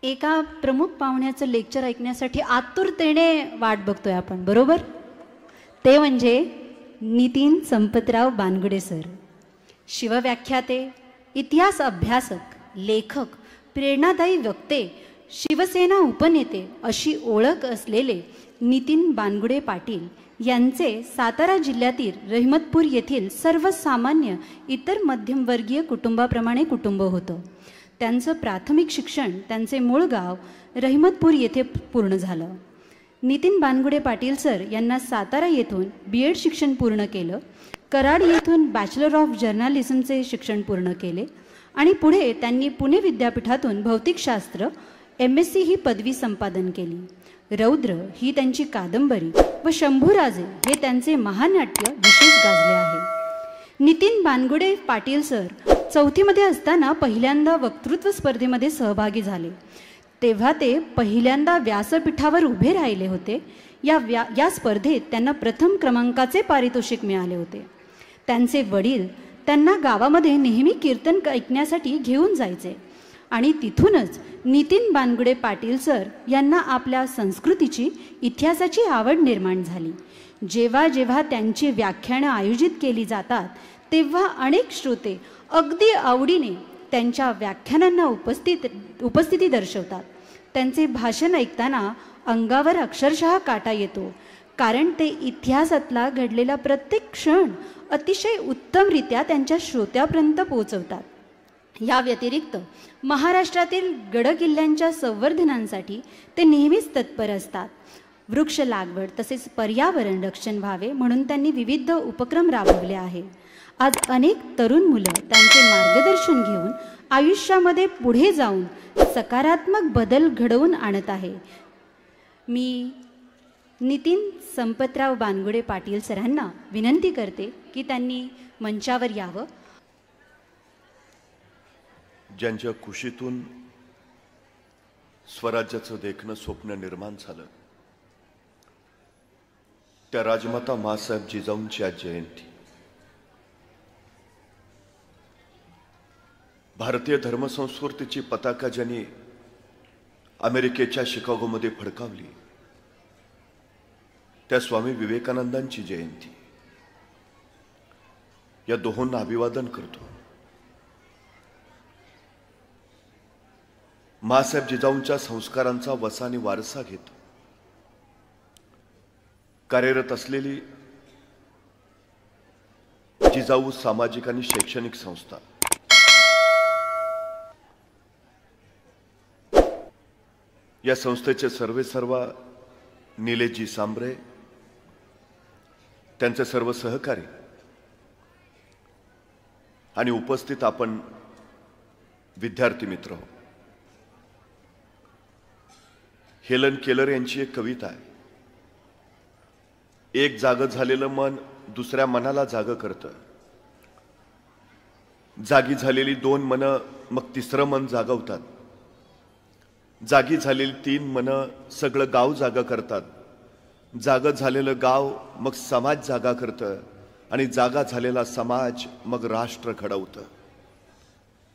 एका प्रमुख पाहुण्याचं लेक्चर ऐकण्यासाठी आतुरतेने वाट बघतोय आपण, बरोबर? ते म्हणजे नितीन संपतराव बानगुडे सर. शिवव्याख्याते, इतिहास अभ्यासक, लेखक, प्रेरणादायी वक्ते, शिवसेना उपनेते अशी ओळख असलेले नितीन बानगुडे पाटील यांचे सातारा जिल्ह्यातील रहिमतपूर येथील सर्वसामान्य इतर मध्यमवर्गीय कुटुंबाप्रमाणे कुटुंब होतं. त्यांचं प्राथमिक शिक्षण त्यांचे मूळ गाव रहिमतपूर येथे पूर्ण झालं. नितीन बानगुडे पाटील सर यांना सातारा येथून BEd शिक्षण पूर्ण केलं. कराड येथून बॅचलर ऑफ जर्नलिझमचे शिक्षण पूर्ण केले आणि पुढे त्यांनी पुणे विद्यापीठातून भौतिकशास्त्र MSc ही पदवी संपादन केली. रौद्र ही त्यांची कादंबरी व शंभूराजे हे त्यांचे महानाट्य विशेष गाजले आहे. नितीन बानगुडे पाटील सर चौथीमध्ये असताना पहिल्यांदा वक्तृत्व स्पर्धेमध्ये सहभागी झाले. तेव्हा ते पहिल्यांदा व्यासपीठावर उभे राहिले होते. या स्पर्धेत त्यांना प्रथम क्रमांकाचे पारितोषिक मिळाले होते. त्यांचे वडील त्यांना गावामध्ये नेहमी कीर्तन ऐकण्यासाठी घेऊन जायचे आणि तिथूनच नितीन बानगुडे पाटील सर यांना आपल्या संस्कृतीची, इतिहासाची आवड निर्माण झाली. जेव्हा जेव्हा त्यांची व्याख्यानं आयोजित केली जातात तेव्हा अनेक श्रोते अगदी आवडीने त्यांच्या व्याख्यानांना उपस्थिती दर्शवतात. त्यांचे भाषण ऐकताना अंगावर अक्षरशः काटा येतो, कारण ते इतिहासातला घडलेला प्रत्येक क्षण अतिशय उत्तमरित्या त्यांच्या श्रोत्यापर्यंत पोहोचवतात. या व्यतिरिक्त महाराष्ट्रातील गडकिल्ल्यांच्या संवर्धनांसाठी ते नेहमीच तत्पर असतात. वृक्ष लागवड तसेच पर्यावरण रक्षण व्हावे म्हणून त्यांनी विविध उपक्रम राबवले आहे. आज अनेक तरुण मुलं त्यांचे मार्गदर्शन घेऊन आयुष्यामध्ये पुढे जाऊन सकारात्मक बदल घडवून आणत आहे. मी नितीन संपतराव बानगुडे पाटील सरांना विनंती करते की त्यांनी मंचावर यावं. ज्यांच्या कुशीतून स्वराज्याचं देखणं स्वप्न निर्माण झालं त्या राजमाता मासाहेब जिजाऊंची आज जयंती. भारतीय धर्मसंस्कृतीची पताका ज्यांनी अमेरिकेच्या शिकागोमध्ये फडकावली त्या स्वामी विवेकानंदांची जयंती. या दोहोंना अभिवादन करतो. मासाहेब जिजाऊंच्या संस्कारांचा वसा आणि वारसा घेत कार्यरत असलेली जिजाऊ सामाजिक आणि शैक्षणिक संस्था या संस्थेचे सर्वेसर्वा निलेशजी सांबरे, त्यांचे सर्व सहकारी आणि उपस्थित आपण विद्यार्थी मित्र हो. हेलन केलर यांची एक कविता आहे. एक जागं झालेलं मन दुसऱ्या मनाला जागं करतं. जागी झालेली दोन मनं मग तिसरं मन जागवतात. जागी झालेली तीन मनं सगळं गाव जागा करतात. जागं झालेलं गाव मग समाज जागा करतं आणि जागा झालेला समाज मग राष्ट्र घडवतं.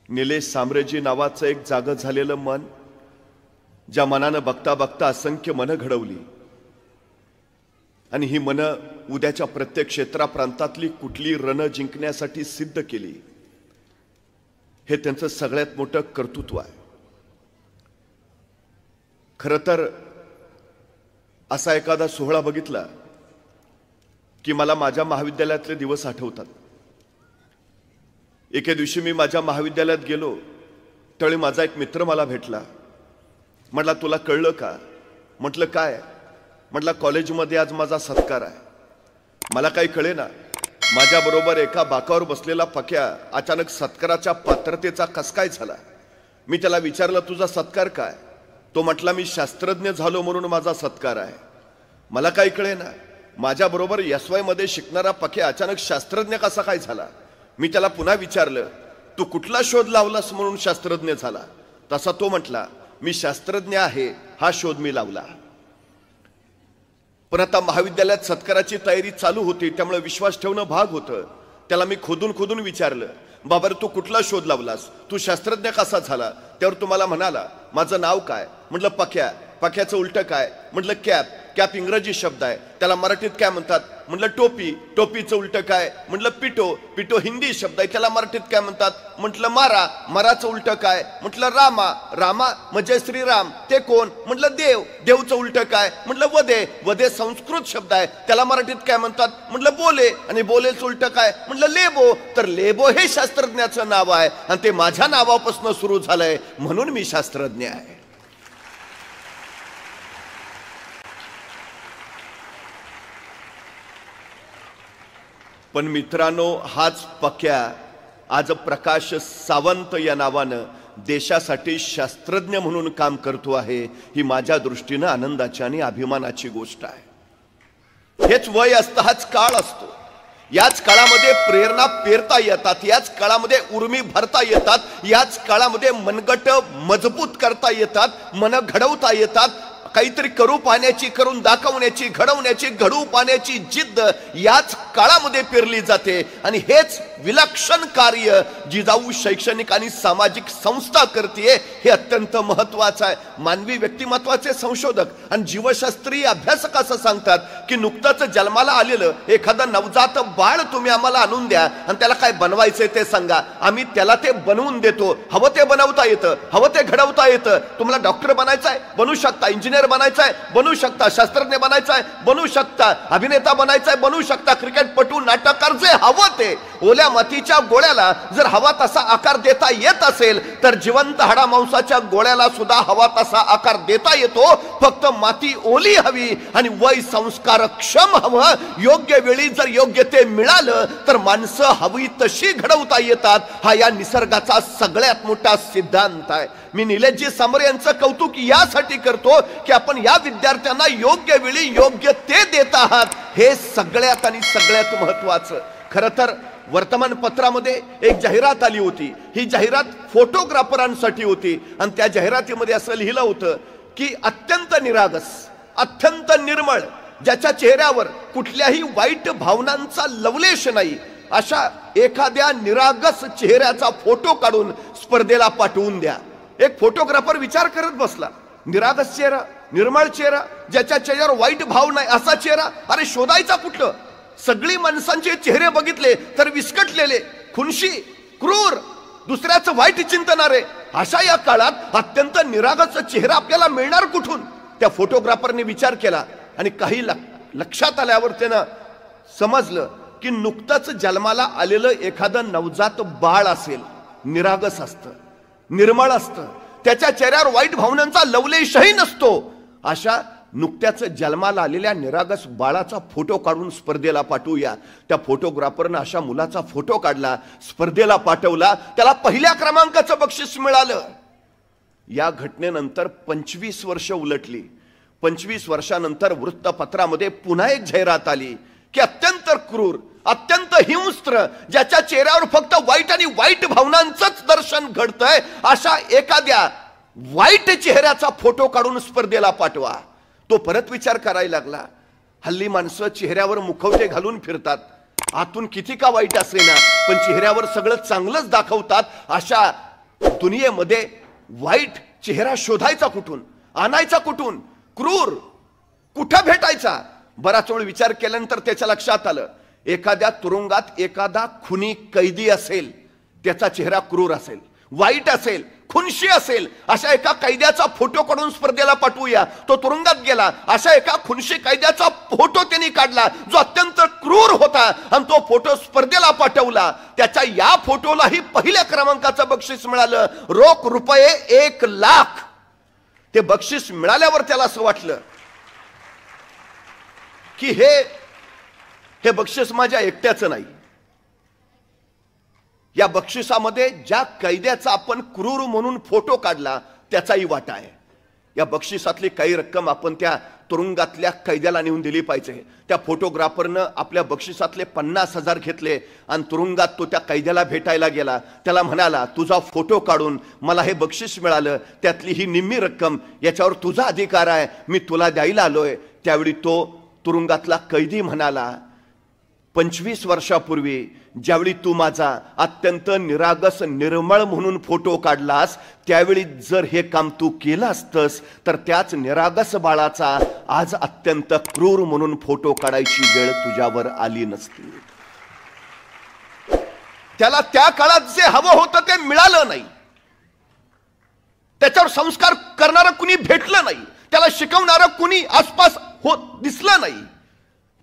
निलेश सांबरेजी नावाचं एक जागं झालेलं मन ज्या मनानं बघता बघता असंख्य मनं घडवली आणि ही मनं उद्याच्या प्रत्येक क्षेत्राप्रांतातली कुठली रणं जिंकण्यासाठी सिद्ध केली, हे त्यांचं सगळ्यात मोठं कर्तृत्व आहे. खरं तर असा एखादा सोहळा बघितला की मला माझ्या महाविद्यालयातले दिवस आठवतात. एके दिवशी मी माझ्या महाविद्यालयात गेलो त्यावेळी माझा एक मित्र मला भेटला. म्हटला, तुला कळलं का? म्हटलं, काय? म्हटलं, कॉलेजमध्ये आज माझा सत्कार आहे. मला काही कळेना. माझ्याबरोबर एका बाकावर बसलेला पक्या अचानक सत्काराच्या पात्रतेचा कस काय झाला. मी त्याला विचारलं, तुझा सत्कार काय? तो म्हटला, मी शास्त्रज्ञ झालो म्हणून माझा सत्कार आहे. मला काही कळेना. माझ्याबरोबर SY मध्ये शिकणारा पक्या अचानक शास्त्रज्ञ कसा काय झाला. मी त्याला पुन्हा विचारलं, तू कुठला शोध लावलास म्हणून शास्त्रज्ञ झाला? तसा तो म्हटला, मी शास्त्रज्ञ आहे हा शोध मी लावला. पण आता महाविद्यालयात सत्काराची तयारी चालू होती त्यामुळे विश्वास ठेवणं भाग होतं. त्याला मी खोदून विचारलं, बाबर तू कुठला शोध लावलास, तू शास्त्रज्ञ कसा झाला? त्यावर तुम्हाला म्हणाला माझं नाव काय? म्हटलं पक्या. पक्याचं उलटं काय? म्हटलं कॅप. कॅप इंग्रजी शब्द आहे, त्याला मराठीत काय म्हणतात? म्हटलं टोपी. टोपीचं उलटं काय? म्हटलं पिटो. पिटो हिंदी शब्द आहे, त्याला मराठीत काय म्हणतात? म्हटलं मारा. माराचं उलटं काय? म्हटलं रामा. रामा म्हणजे श्रीराम, ते कोण? म्हटलं देव. देवचं उलटं काय? म्हटलं वदे. वदे संस्कृत शब्द आहे, त्याला मराठीत काय म्हणतात? म्हटलं बोले. आणि बोलेचं उलटं काय? म्हटलं लेबो. तर लेबो हे शास्त्रज्ञाचं नाव आहे आणि ते माझ्या नावापासून सुरू झालंय, म्हणून मी शास्त्रज्ञ आहे. पण मित्रांनो, हाच पक्या आज प्रकाश सावंत या नावानं देशासाठी शास्त्रज्ञ म्हणून काम करतो आहे. ही माझ्या दृष्टीनं आनंदाची आणि अभिमानाची गोष्ट आहे. हेच वय असतं, हाच काळ असतो. याच काळामध्ये प्रेरणा पेरता येतात, याच काळामध्ये उर्मी भरता येतात, याच काळामध्ये मनगट मजबूत करता येतात, मन घडवता येतात. काहीतरी करू पाहण्याची, करून दाखवण्याची, घडवण्याची, घडवू पाहण्याची जिद्द याच काळामध्ये पेरली जाते. आणि हेच विलक्षण कार्य जिजाऊ शैक्षणिक आणि सामाजिक संस्था करते, हे अत्यंत महत्वाचं आहे. मानवी व्यक्तिमत्वाचे संशोधक आणि जीवशास्त्रीय अभ्यासक असं सांगतात की नुकतंच जन्माला आलेलं एखादं नवजात बाळ तुम्ही आम्हाला आणून द्या आणि त्याला काय बनवायचंय ते सांगा, आम्ही त्याला ते बनवून देतो. हवं ते बनवता येतं, हवं ते घडवता येतं. तुम्हाला डॉक्टर बनायचंय, बनवू शकता. इंजिनियर बनायचंय, बनवू शकता. शास्त्रज्ञ बनायचंय, बनवू शकता. अभिनेता बनायचंय, बनवू शकता. क्रिकेटपटू, नाटककार, जे हवं ते. ओल्या मातीच्या गोळ्याला जर हवा तसा आकार देता येत असेल तर जिवंत हाडामांसाच्या गोळ्याला सुद्धा हवा तसा आकार देता येतो. फक्त माती ओली हवी आणि वय संस्कार क्षम हवं. योग्य वेळी जर योग्य ते मिळालं तर माणसं हवी तशी घडवता येतात. हा या निसर्गाचा सगळ्यात मोठा सिद्धांत आहे. मी निलेशजी समोर यांचं कौतुक यासाठी करतो की आपण या विद्यार्थ्यांना योग्य वेळी योग्य ते देत आहात, हे सगळ्यात आणि सगळ्यात महत्वाचं. खरं तर वर्तमानपत्रामध्ये एक जाहिरात आली होती. ही जाहिरात फोटोग्राफरांसाठी होती आणि त्या जाहिरातीमध्ये असं लिहिलं होतं की अत्यंत निरागस, अत्यंत निर्मळ, ज्याच्या चेहऱ्यावर कुठल्याही वाईट भावनांचा लवलेश नाही, अशा एखाद्या निरागस चेहऱ्याचा फोटो काढून स्पर्धेला पाठवून द्या. एक फोटोग्राफर विचार करत बसला, निरागस चेहरा, निर्मळ चेहरा, ज्याच्या चेहऱ्यावर वाईट भाव नाही असा चेहरा, अरे शोधायचा कुठलं? सगळी माणसांचे चेहरे बघितले तर विस्कटलेले, खुनशी, क्रूर, दुसऱ्याचं वाईट चिंतणारे. अशा या काळात अत्यंत निरागस चेहरा आपल्याला मिळणार कुठून? त्या फोटोग्राफरने विचार केला आणि काही लक्षात आल्यावर त्यानं समजलं की नुकतंच जन्माला आलेलं एखादं नवजात बाळ असेल, निरागस असतं, निर्मळ असतं, त्याच्या चेहऱ्यावर वाईट भावनांचा लवलेशही नसतो. अशा नुकत्याच जन्माला आलेल्या निरागस बाळाचा फोटो काढून स्पर्धेला पाठवूया. त्या फोटोग्राफरनं अशा मुलाचा फोटो काढला, स्पर्धेला पाठवला, त्याला पहिल्या क्रमांकाचं बक्षीस मिळालं. या घटनेनंतर 25 वर्ष उलटली. 25 वर्षानंतर वृत्तपत्रामध्ये पुन्हा एक जाहिरात आली की अत्यंत क्रूर, अत्यंत हिंस्त्र, ज्याच्या चेहऱ्यावर फक्त वाईट आणि वाईट भावनांचंच दर्शन घडतंय, अशा एखाद्या वाईट चेहऱ्याचा फोटो काढून स्पर्धेला पाठवा. तो परत विचार करायला लागला, हल्ली माणसं चेहऱ्यावर मुखवटे घालून फिरतात, आतून किती का वाईट असेना पण चेहऱ्यावर सगळं चांगलंच दाखवतात. अशा दुनियेमध्ये वाईट चेहरा शोधायचा कुठून, आणायचा कुठून, क्रूर कुठं भेटायचा? बराच वेळ विचार केल्यानंतर त्याच्या लक्षात आलं, एखाद्या तुरुंगात एखादा खुनी कैदी असेल, त्याचा चेहरा क्रूर असेल, वाईट असेल, खुनशी असेल, अशा एका कैद्याचा फोटो काढून स्पर्धेला पाठवूया. तो तुरुंगात गेला, अशा एका खुनशी कैद्याचा फोटो त्यांनी काढला जो अत्यंत क्रूर होता आणि तो फोटो स्पर्धेला पाठवला. त्याच्या या फोटोलाही पहिल्या क्रमांकाचं बक्षीस मिळालं, रोख रुपये 1 लाख. ते बक्षीस मिळाल्यावर त्याला असं वाटलं की हे बक्षीस माझ्या एकट्याचं नाही. या बक्षिसामध्ये ज्या कैद्याचा आपण क्रूर म्हणून फोटो काढला त्याचाही वाटा आहे. या बक्षिसातली काही रक्कम आपण त्या तुरुंगातल्या कैद्याला नेऊन दिली पाहिजे. त्या फोटोग्राफरनं आपल्या बक्षिसातले 50,000 घेतले आणि तुरुंगात तो त्या कैद्याला भेटायला गेला. त्याला म्हणाला, तुझा फोटो काढून मला हे बक्षीस मिळालं, त्यातली ही निम्मी रक्कम याच्यावर तुझा अधिकार आहे, मी तुला द्यायला आलोय. त्यावेळी तो तुरुंगातला कैदी म्हणाला 25 वर्षापूर्वी ज्यावेळी तू माझा अत्यंत निरागस निर्मळ म्हणून फोटो काढलास, त्यावेळी जर हे काम तू केलं असतंस तर त्याच निरागस बाळाचा आज अत्यंत क्रूर म्हणून फोटो काढायची वेळ तुझ्यावर आली नसती. त्याला त्या काळात जे हवं होतं ते मिळालं नाही. त्याच्यावर संस्कार करणारं कुणी भेटलं नाही. त्याला शिकवणारं कुणी आसपास दिसलं नाही.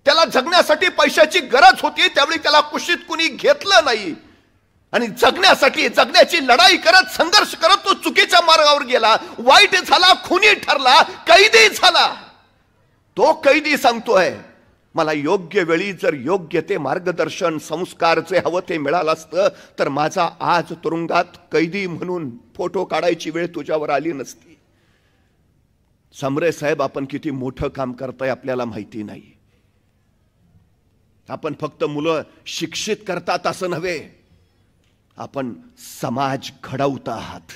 त्याला जगण्यासाठी पैशाची गरज होती, त्यावेळी त्याला कुशीत कुणी घेतलं नाही. आणि जगण्याची लढाई करत, संघर्ष करत तो चुकीच्या मार्गावर गेला, वाईट झाला, खुनी ठरला, कैदी झाला. तो कैदी सांगतोय, मला योग्य वेळी जर योग्य ते मार्गदर्शन, संस्कार जे हवं ते मिळालं असतं तर माझा आज तुरुंगात कैदी म्हणून फोटो काढायची वेळ तुझ्यावर आली नसती. समरे साहेब, आपण किती मोठं काम करताय आपल्याला माहिती नाही. आपण फक्त मुलं शिक्षित करतात असं नव्हे, आपण समाज घडवत आहात.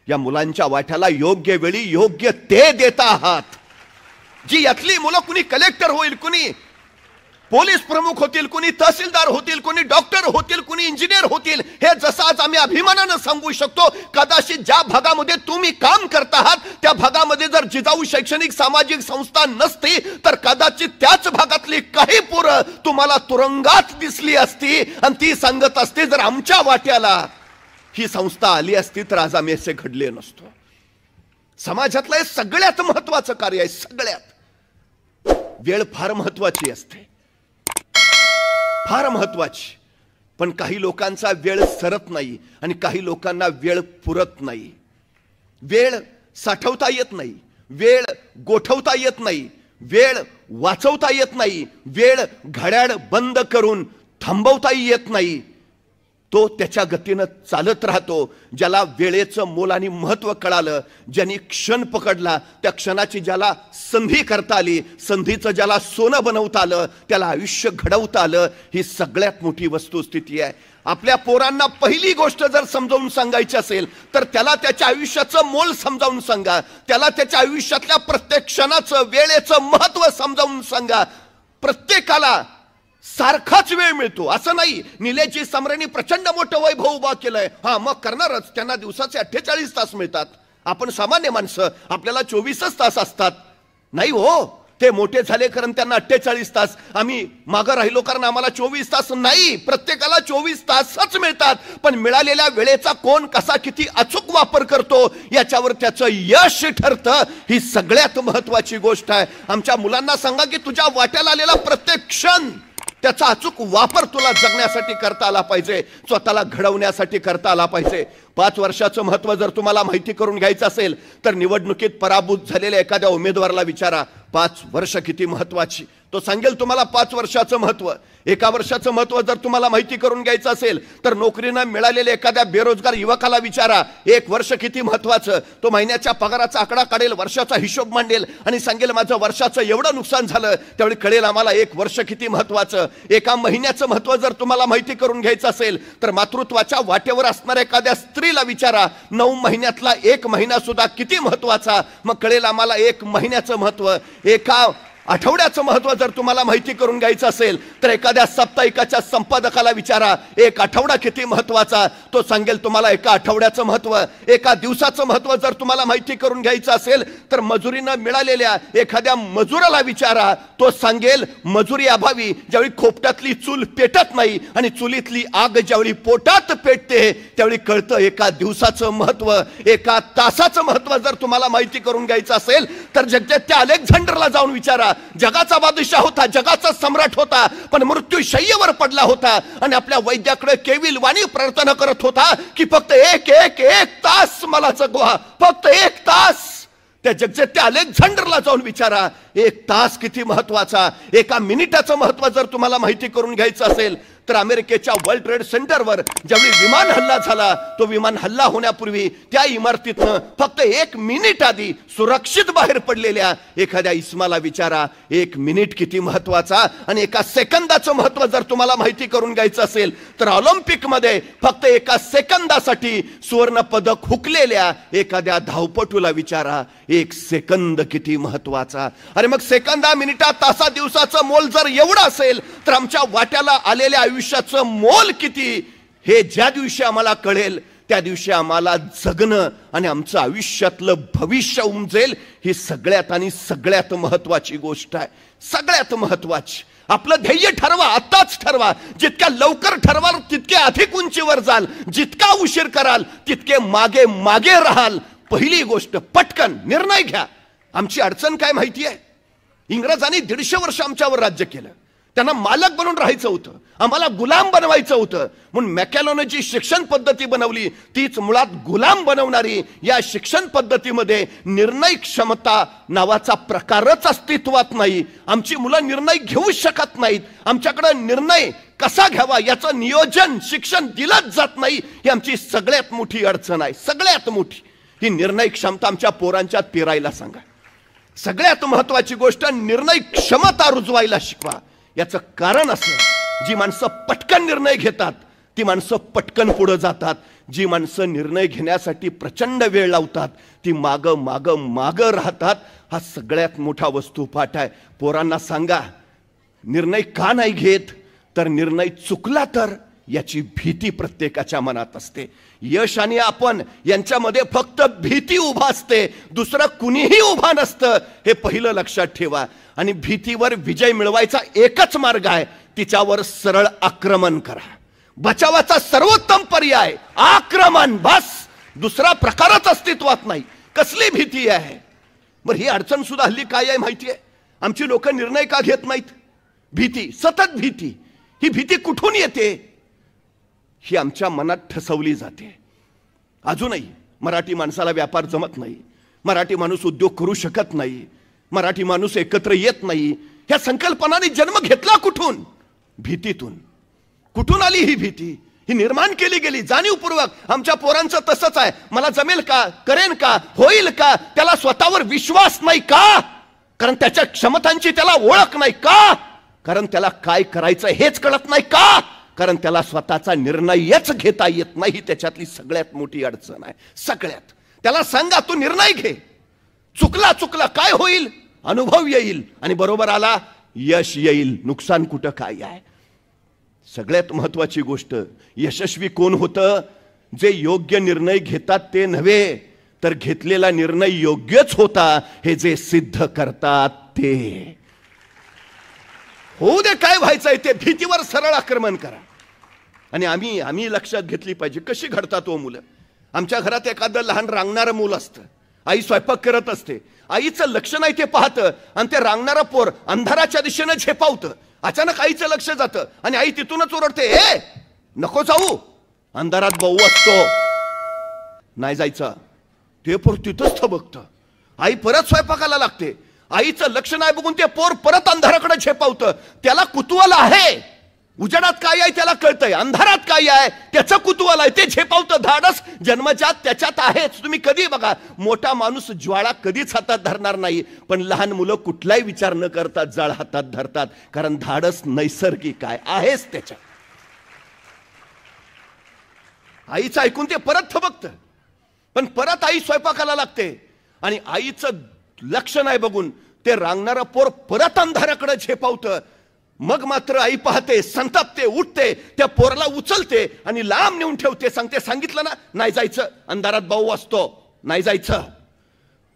या मुलांच्या वाट्याला योग्य वेळी योग्य ते देत आहात. जी यातली मुलं कुणी कलेक्टर होईल, कुणी पोलीस प्रमुख होतील, कुणी तहसीलदार होतील, कुणी डॉक्टर होतील, कुणी इंजिनियर होतील, हे जसं आज आम्ही अभिमानानं सांगू शकतो, कदाचित ज्या भागामध्ये तुम्ही काम करत आहात त्या भागामध्ये जर जिजाऊ शैक्षणिक सामाजिक संस्था नसती तर कदाचित त्याच भागातली काही पोरं तुम्हाला तुरुंगात दिसली असती आणि ती सांगत असते, जर आमच्या वाट्याला ही संस्था आली असती तर आज आम्ही असे घडले नसतो. समाजातलं हे सगळ्यात महत्वाचं कार्य आहे. सगळ्यात वेळ फार महत्वाची असते, फार महत्वाची. पण काही लोकांचा वेळ सरत नाही आणि काही लोकांना वेळ पुरत नाही. वेळ साठवता येत नाही, वेळ गोठवता येत नाही, वेळ वाचवता येत नाही, वेळ घड्याळ बंद करून थांबवताही येत नाही. तो त्याच्या गतीनं चालत राहतो. ज्याला वेळेचं मोल आणि महत्व कळालं, ज्यांनी क्षण पकडला, त्या क्षणाची ज्याला संधी करता आली, संधीचं ज्याला सोनं बनवता आलं, त्याला आयुष्य घडवता आलं, ही सगळ्यात मोठी वस्तुस्थिती आहे. आपल्या पोरांना पहिली गोष्ट जर समजावून सांगायची असेल तर त्याला त्याच्या आयुष्याचं मोल समजावून सांगा. त्याला त्याच्या आयुष्यातल्या प्रत्येक क्षणाचं, वेळेचं महत्व समजावून सांगा. प्रत्येकाला सारखाच वेळ मिळतो असं नाही. निलेशजी समरेंनी प्रचंड मोठं वैभव उभा केलंय, हा मग करणारच, त्यांना दिवसाचे 48 तास मिळतात. आपण सामान्य माणसं, आपल्याला 24च तास असतात. नाही हो, ते मोठे झाले कारण त्यांना 48 तास, आम्ही मागं राहिलो कारण आम्हाला 24 तास नाही. प्रत्येकाला 24 तासच मिळतात. पण मिळालेल्या वेळेचा कोण कसा किती अचूक वापर करतो याच्यावर त्याचं यश ठरतं. ही सगळ्यात महत्वाची गोष्ट आहे. आमच्या मुलांना सांगा की तुझ्या वाट्याला आलेला प्रत्येक क्षण, त्याचा अचूक वापर तुला जगण्यासाठी करता आला पाहिजे, स्वतःला घडवण्यासाठी करता आला पाहिजे. 5 वर्षाचं महत्व जर तुम्हाला माहिती करून घ्यायचं असेल तर निवडणुकीत पराभूत झालेल्या एखाद्या उमेदवाराला विचारा, 5 वर्ष किती महत्वाची. तो सांगेल तुम्हाला 5 वर्षाचं महत्व. 1 वर्षाचं महत्व जर तुम्हाला माहिती करून घ्यायचं असेल तर नोकरीनं मिळालेल्या एखाद्या बेरोजगार युवकाला विचारा, 1 वर्ष किती महत्वाचं. तो महिन्याच्या पगाराचा आकडा काढेल, वर्षाचा हिशोब मांडेल आणि सांगेल माझं वर्षाचं एवढं नुकसान झालं. त्यावेळी कळेल आम्हाला 1 वर्ष किती महत्वाचं. 1 महिन्याचं महत्व जर तुम्हाला माहिती करून घ्यायचं असेल तर मातृत्वाच्या वाटेवर असणाऱ्या एखाद्या स्त्रीला विचारा, 9 महिन्यातला 1 महिना सुद्धा किती महत्वाचा. मग कळेल आम्हाला 1 महिन्याचं महत्व. 1 आठवड्याचं महत्व जर तुम्हाला माहिती करून घ्यायचं असेल तर एखाद्या साप्ताहिकाच्या संपादकाला विचारा, 1 आठवडा किती महत्वाचा. तो सांगेल तुम्हाला 1 आठवड्याचं महत्व. 1 दिवसाचं महत्व जर तुम्हाला माहिती करून घ्यायचं असेल तर मजुरीनं मिळालेल्या एखाद्या मजुराला विचारा, तो सांगेल मजुरी अभावी ज्यावेळी खोपट्यातली चूल पेटत नाही आणि चुलीतली आग ज्यावेळी पोटात पेटते त्यावेळी कळतं 1 दिवसाचं महत्व. 1 तासाचं महत्व जर तुम्हाला माहिती करून घ्यायचं असेल तर जगज्जेत्या अलेक्झांडरला जाऊन विचारा. जगाचा बादशाह होता, जगाचा सम्राट होता, पण मृत्यूशय्येवर पडला होता आणि आपल्या वैद्याकडे केविलवाणी प्रार्थना करत होता की फक्त एक तास मला जगवा, फक्त 1 तास. त्या जगज्जेत्या अलेक्झांडरला जाऊन विचारा 1 तास किती महत्वाचा. 1 मिनिटाचं महत्व जर तुम्हाला माहिती करून घ्यायचं असेल तर अमेरिकेच्या वर्ल्ड ट्रेड सेंटरवर ज्यावेळी विमान हल्ला झाला, तो विमान हल्ला होण्यापूर्वी त्या इमारतीतनं फक्त 1 मिनिट आधी सुरक्षित बाहेर पडलेल्या एखाद्या इस्माला विचारा, 1 मिनिट किती महत्वाचा. आणि 1 सेकंदाचं महत्व जर तुम्हाला माहिती करून घ्यायचं असेल तर ऑलिम्पिक मध्ये फक्त 1 सेकंदासाठी सुवर्ण पदक हुकलेल्या एखाद्या धावपटूला विचारा, 1 सेकंद किती महत्वाचा. अरे मग सेकंदा, मिनिटा, तासा, दिवसाचं मोल जर एवढं असेल तर आमच्या वाट्याला आलेल्या आयुष्याचं मोल किती, हे ज्या दिवशी आम्हाला कळेल त्या दिवशी आम्हाला जगणं आणि आमचं आयुष्यातलं भविष्य उमजेल. ही सगळ्यात आणि सगळ्यात महत्वाची गोष्ट आहे. सगळ्यात महत्वाची. आपलं ध्येय ठरवा, आताच ठरवा. जितक्या लवकर ठरवाल तितके अधिक उंचीवर जाल, जितका उशीर कराल तितके मागे मागे राहाल. पहिली गोष्ट, पटकन निर्णय घ्या. आमची अडचण काय माहिती आहे? इंग्रजांनी 150 वर्ष आमच्यावर राज्य केलं. त्यांना मालक बनून राहायचं होतं, आम्हाला गुलाम बनवायचं होतं. म्हणून मॅकॅलोने जी शिक्षण पद्धती बनवली तीच मुळात गुलाम बनवणारी. या शिक्षण पद्धतीमध्ये निर्णय क्षमता नावाचा प्रकारच अस्तित्वात नाही. आमची मुलं निर्णय घेऊ शकत नाहीत. आमच्याकडे निर्णय कसा घ्यावा याचं नियोजन, शिक्षण दिलंच जात नाही. ही आमची सगळ्यात मोठी अडचण आहे. सगळ्यात मोठी ही निर्णय क्षमता आमच्या पोरांच्यात पेरायला सांगा. सगळ्यात महत्वाची गोष्ट, निर्णय क्षमता रुजवायला शिकवा. याचं कारण असं, जी माणसं पटकन निर्णय घेतात ती माणसं पटकन पुढे जातात. जी माणसं निर्णय घेण्यासाठी प्रचंड वेळ लावतात ती मागं मागं मागं राहतात. हा सगळ्यात मोठा वस्तुपाठ आहे. पोरांना सांगा, निर्णय का नाही घेत, तर निर्णय चुकला तर याची भीती प्रत्येकाच्या मनात असते. यश आणि आपण यांच्यामध्ये फक्त भीती उभा असते, दुसरं कुणीही उभा नसतं. हे पहिलं लक्षात ठेवा. आणि भीतीवर विजय मिळवायचा एकच मार्ग आहे, तिच्यावर सरळ आक्रमण करा. बचावाचा सर्वोत्तम पर्याय आक्रमण, बस. दुसरा प्रकारच अस्तित्वात नाही. कसली भीती आहे? बरं, ही अडचण सुद्धा हल्ली काय आहे माहिती आहे? आमची लोक निर्णय का घेत नाहीत? भीती, सतत भीती. ही भीती कुठून येते? ही आमच्या मनात ठसवली जाते. अजूनही मराठी माणसाला व्यापार जमत नाही, मराठी माणूस उद्योग करू शकत नाही, मराठी माणूस एकत्र येत नाही. ह्या संकल्पनाने जन्म घेतला कुठून? भीतीतून. कुठून आली ही भीती? ही निर्माण केली गेली जाणीवपूर्वक. आमच्या पोरांचं तसंच आहे. मला जमेल का, करेन का, होईल का? त्याला स्वतःवर विश्वास नाही का? कारण त्याच्या क्षमतांची त्याला ओळख नाही का? कारण त्याला काय करायचं हेच कळत नाही का? कारण त्याला स्वतःचा निर्णयच घेता येत नाही. त्याच्यातली सगळ्यात मोठी अडचण आहे. सगळ्यात. त्याला सांगा, तू निर्णय घे. चुकला काय होईल? अनुभव येईल आणि बरोबर आला यश येईल. नुकसान कुठं काय आहे? सगळ्यात महत्वाची गोष्ट, यशस्वी कोण होतं? जे योग्य निर्णय घेतात ते नव्हे, तर घेतलेला निर्णय योग्यच होता हे जे सिद्ध करतात ते. होऊ दे काय व्हायचंय ते, भीतीवर सरळ आक्रमण करा. आणि आम्ही लक्षात घेतली पाहिजे कशी घडतात हो मुलं. आमच्या घरात एखादं लहान रांगणारं मूल असतं. आई स्वयंपाक करत असते, आईचं लक्ष नाही ते पाहतं आणि ते रांगणारं पोर अंधाराच्या दिशेनं झेपावतं. अचानक आईचं लक्ष जातं आणि आई तिथूनच ओरडते, ए नको जाऊ, अंधारात भाऊ असतो, नाही जायचं. ते पोर तिथंच थबकतं. आई परत स्वयंपाकाला लागते. आईचं लक्ष नाही बघून ते पोर परत अंधाराकडे झेपावतं. त्याला कुतूहल आहे, उजेडात काय आहे त्याला कळतंय, अंधारात काय आहे त्याचं कुतूहल आहे, ते झेपावतं. धाडस जन्मजात त्याच्यात आहेच. तुम्ही कधी बघा, मोठा माणूस ज्वाळा कधीच हातात धरणार नाही, पण लहान मुलं कुठलाही विचार न करता जाळ हातात धरतात. कारण धाडस नैसर्गिक आहेच त्याच्यात. आईचं ऐकून ते परत थबकतं, पण परत आई स्वयंपाकाला लागते आणि आईचं लक्ष नाही बघून ते रांगणारं पोर परत अंधाराकडे झेपावतं. मग मात्र आई पाहते, संतापते, उठते, त्या पोराला उचलते आणि लांब नेऊन ठेवते. सांगते, सांगितलं ना नाही जायचं, अंधारात भाऊ असतो, नाही जायचं.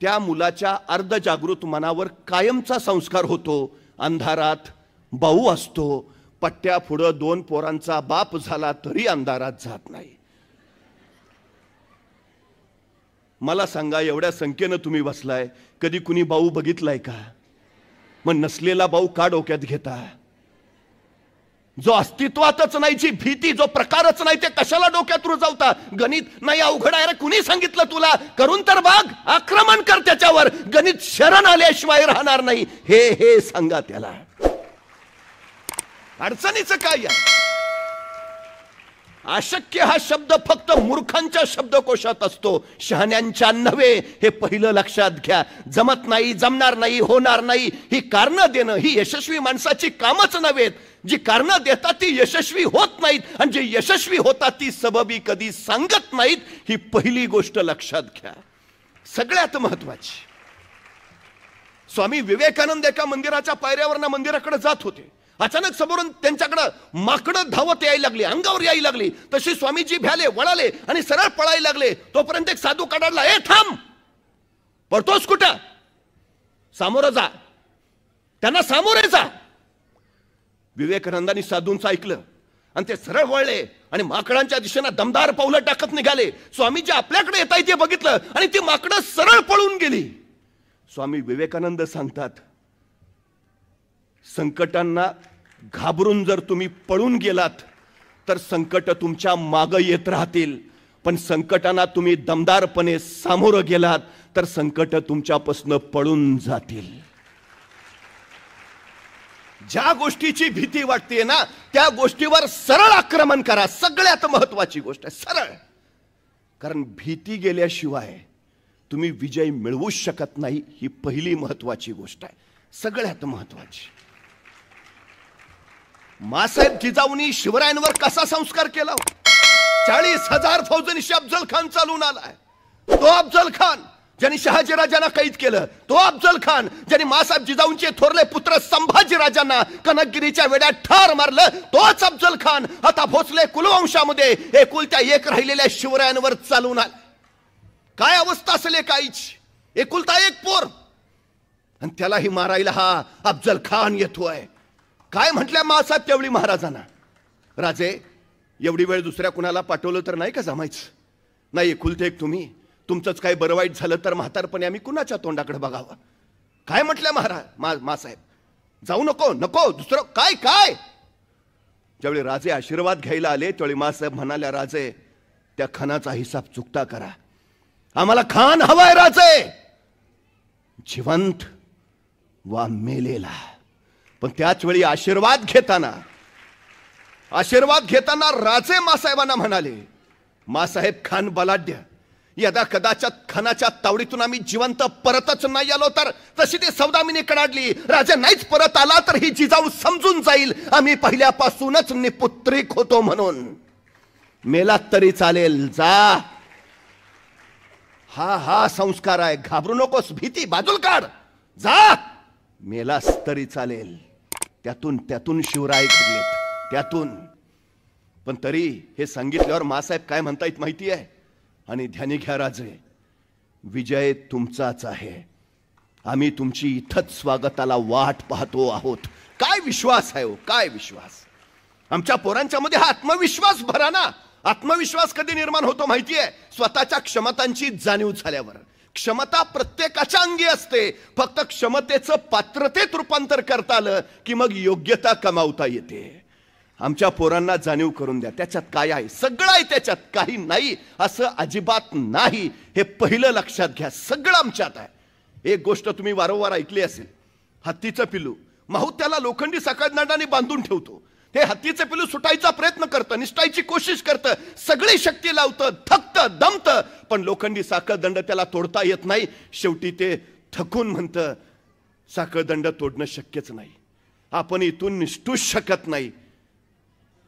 त्या मुलाच्या अर्धजागृत मनावर कायमचा संस्कार होतो, अंधारात भाऊ असतो. पट्ट्या पुढं 2 पोरांचा बाप झाला तरी अंधारात जात नाही. मला सांगा, एवढ्या संख्येनं तुम्ही बसलाय, कधी कुणी भाऊ बघितलाय का? मग नसलेला भाऊ का डोक्यात घेता? जो अस्तित्वातच नाही, जी भीती, जो प्रकारच नाही, ते कशाला डोक्यात रुजवता? गणित नाही अवघड आहे रे, कुणी सांगितलं तुला? करून तर बघ, आक्रमण कर त्याच्यावर. गणित शरण आल्याशिवाय राहणार नाही, हे सांगा त्याला. अडचणीचं काय आहे? अशक्य हा शब्द फक्त मूर्खांच्या शब्दकोशात असतो, शहाण्यांच्या नव्हे. हे पहिलं लक्षात घ्या. जमत नाही, जमणार नाही, होणार नाही ही कारणं देणं ही यशस्वी माणसाची कामच नव्हेत. जी कारणं देतात ती यशस्वी होत नाहीत, आणि जे यशस्वी होतात ती सबबी कधी सांगत नाहीत. ही पहिली गोष्ट लक्षात घ्या, सगळ्यात महत्वाची. स्वामी विवेकानंद एका मंदिराच्या पायऱ्यावरनं मंदिराकडे जात होते. अचानक समोरून त्यांच्याकडे माकडं धावत यायला लागली, अंगावर यायला लागली. तशी स्वामीजी भ्याले, वळाले आणि सरळ पळायला लागले. तोपर्यंत एक साधू काढला, ए थांब, पळतोस कुठं, सामोरं जा, त्यांना सामोरे जा. विवेकानंदांनी साधूंचं ऐकलं आणि ते सरळ वळले आणि माकडांच्या दिशेनं दमदार पावलं टाकत निघाले. स्वामीजी आपल्याकडे येत आहे ते बघितलं आणि ती माकडं सरळ पळून गेली. स्वामी विवेकानंद सांगतात, संकटांना घाबरून जर तुम्ही पळून गेलात तर संकट तुमच्या मागे येत राहतील, पण संकटांना तुम्ही दमदारपणे सामोरं गेलात तर संकट तुमच्यापासून पळून जातील. ज्या गोष्टीची भीती वाटते ना त्या गोष्टीवर सरळ आक्रमण करा. सगळ्यात महत्वाची गोष्ट आहे सरळ, कारण भीती गेल्याशिवाय तुम्ही विजय मिळवू शकत नाही. ही पहिली महत्वाची गोष्ट आहे, सगळ्यात महत्वाची. मासाहेब जिजाऊंनी शिवरायांवर कसा संस्कार केला? 40,000 फौजांशी अफजल खान चालून आलाय. तो अफजल खान ज्यांनी शहाजीराजांना कैद केलं, तो अफजल खान ज्यांनी मासाहेब जिजाऊंचे थोरले पुत्र संभाजीराजांना कनकगिरीच्या वेड्यात ठार मारलं, तोच अफजल खान आता भोसले कुलवंशामध्ये एकुलत्या एक राहिलेल्या शिवरायांवर चालून आला. काय अवस्था असेल एकाईची, एकुलता एक पोर, आणि त्यालाही मारायला हा अफजल खान येतोय. काय म्हटल्या मासाहेब त्यावेळी महाराजांना, राजे एवढी वेळ दुसऱ्या कुणाला पाठवलं तर नाही का जमायचं? नाही, एकुलते एक तुम्ही, तुमचंच काय बरं वाईट झालं तर म्हातारपणे आम्ही कुणाच्या तोंडाकडे बघावं? काय म्हटल्या मासाहेब, जाऊ नको, नको दुसरं काय काय. ज्यावेळी राजे आशीर्वाद घ्यायला आले त्यावेळी मासाहेब म्हणाल्या, राजे त्या खानाचा हिसाब चुकता करा, आम्हाला खान हवाय राजे, जिवंत वा मेलेला. पण त्याच वेळी आशीर्वाद घेताना राजे मासाहेबांना म्हणाले, मासाहेब खान बलाढ्य, यदा कदाचित खानाच्या तावडीतून आम्ही जिवंत परतच नाही आलो तर तशी ती सौदामिनी कडाडली. राजा नाहीच परत आला तर ही जिजाऊ समजून जाईल आम्ही पहिल्यापासूनच निपुत्रिक होतो म्हणून. मेलात तरी चालेल, जा. हा संस्कार आहे. घाबरू नकोस, भीती बाजूला काढ, जा, मेलास तरी चालेल. त्यातून शिवराय घडलेत, त्यातून. पण तरी हे सांगितल्यावर मासाहेब काय म्हणतायत माहिती आहे? आणि ध्यानी घ्या राजे, विजय तुमचाच आहे, आम्ही तुमची इथंच स्वागताला वाट पाहतो आहोत. काय विश्वास आहे हो, काय विश्वास. आमच्या पोरांच्या मध्ये हा आत्मविश्वास भरा ना. आत्मविश्वास कधी निर्माण होतो माहिती आहे? स्वतःच्या क्षमतांची जाणीव झाल्यावर. क्षमता प्रत्येकाच्या अंगी असते, फक्त क्षमतेचं पात्रतेत रूपांतर करता आलं की मग योग्यता कमावता येते. आमच्या पोरांना जाणीव करून द्या, त्याच्यात काय आहे, सगळं आहे त्याच्यात, काही नाही असं अजिबात नाही. हे पहिलं लक्षात घ्या, सगळं आमच्यात आहे. एक गोष्ट तुम्ही वारंवार ऐकली असेल, हत्तीचं पिल्लू माहूत त्याला लोखंडी साखळदंडाने बांधून ठेवतो. ते हत्तीचं पिल्लू सुटायचा प्रयत्न करतं, निसटायची कोशिश करतं, सगळी शक्ती लावतं, थकतं, दमतं, पण लोखंडी साखळदंड त्याला तोडता येत नाही. शेवटी ते थकून म्हणतं, साखळदंड तोडणं शक्यच नाही, आपण इथून निसटूच शकत नाही.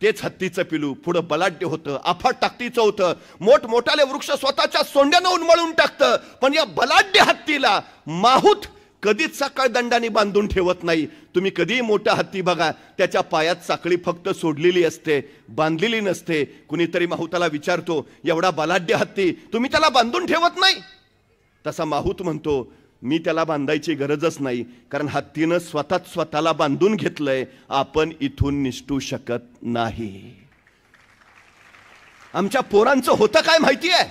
तेच हत्तीचं पिलू पुढं बलाढ्य होतं, अफाट ताकदीचं होतं, मोठमोठाले वृक्ष स्वतःच्या सोंड्यानं उन्मळून टाकतं. पण या बलाढ्य हत्तीला माहूत कधीच साखळदंडाने बांधून ठेवत नाही. तुम्ही कधीही मोठा हत्ती बघा, त्याच्या पायात साखळी फक्त सोडलेली असते, बांधलेली नसते. कुणीतरी माहूताला विचारतो, एवढा बलाढ्य हत्ती तुम्ही त्याला बांधून ठेवत नाही? तसा माहूत म्हणतो, मी त्याला बांधायची गरजच नाही, कारण हत्तीनं स्वतःला बांधून घेतलंय, आपण इथून निसटू शकत नाही. आमच्या पोरांचं होतं काय माहिती आहे?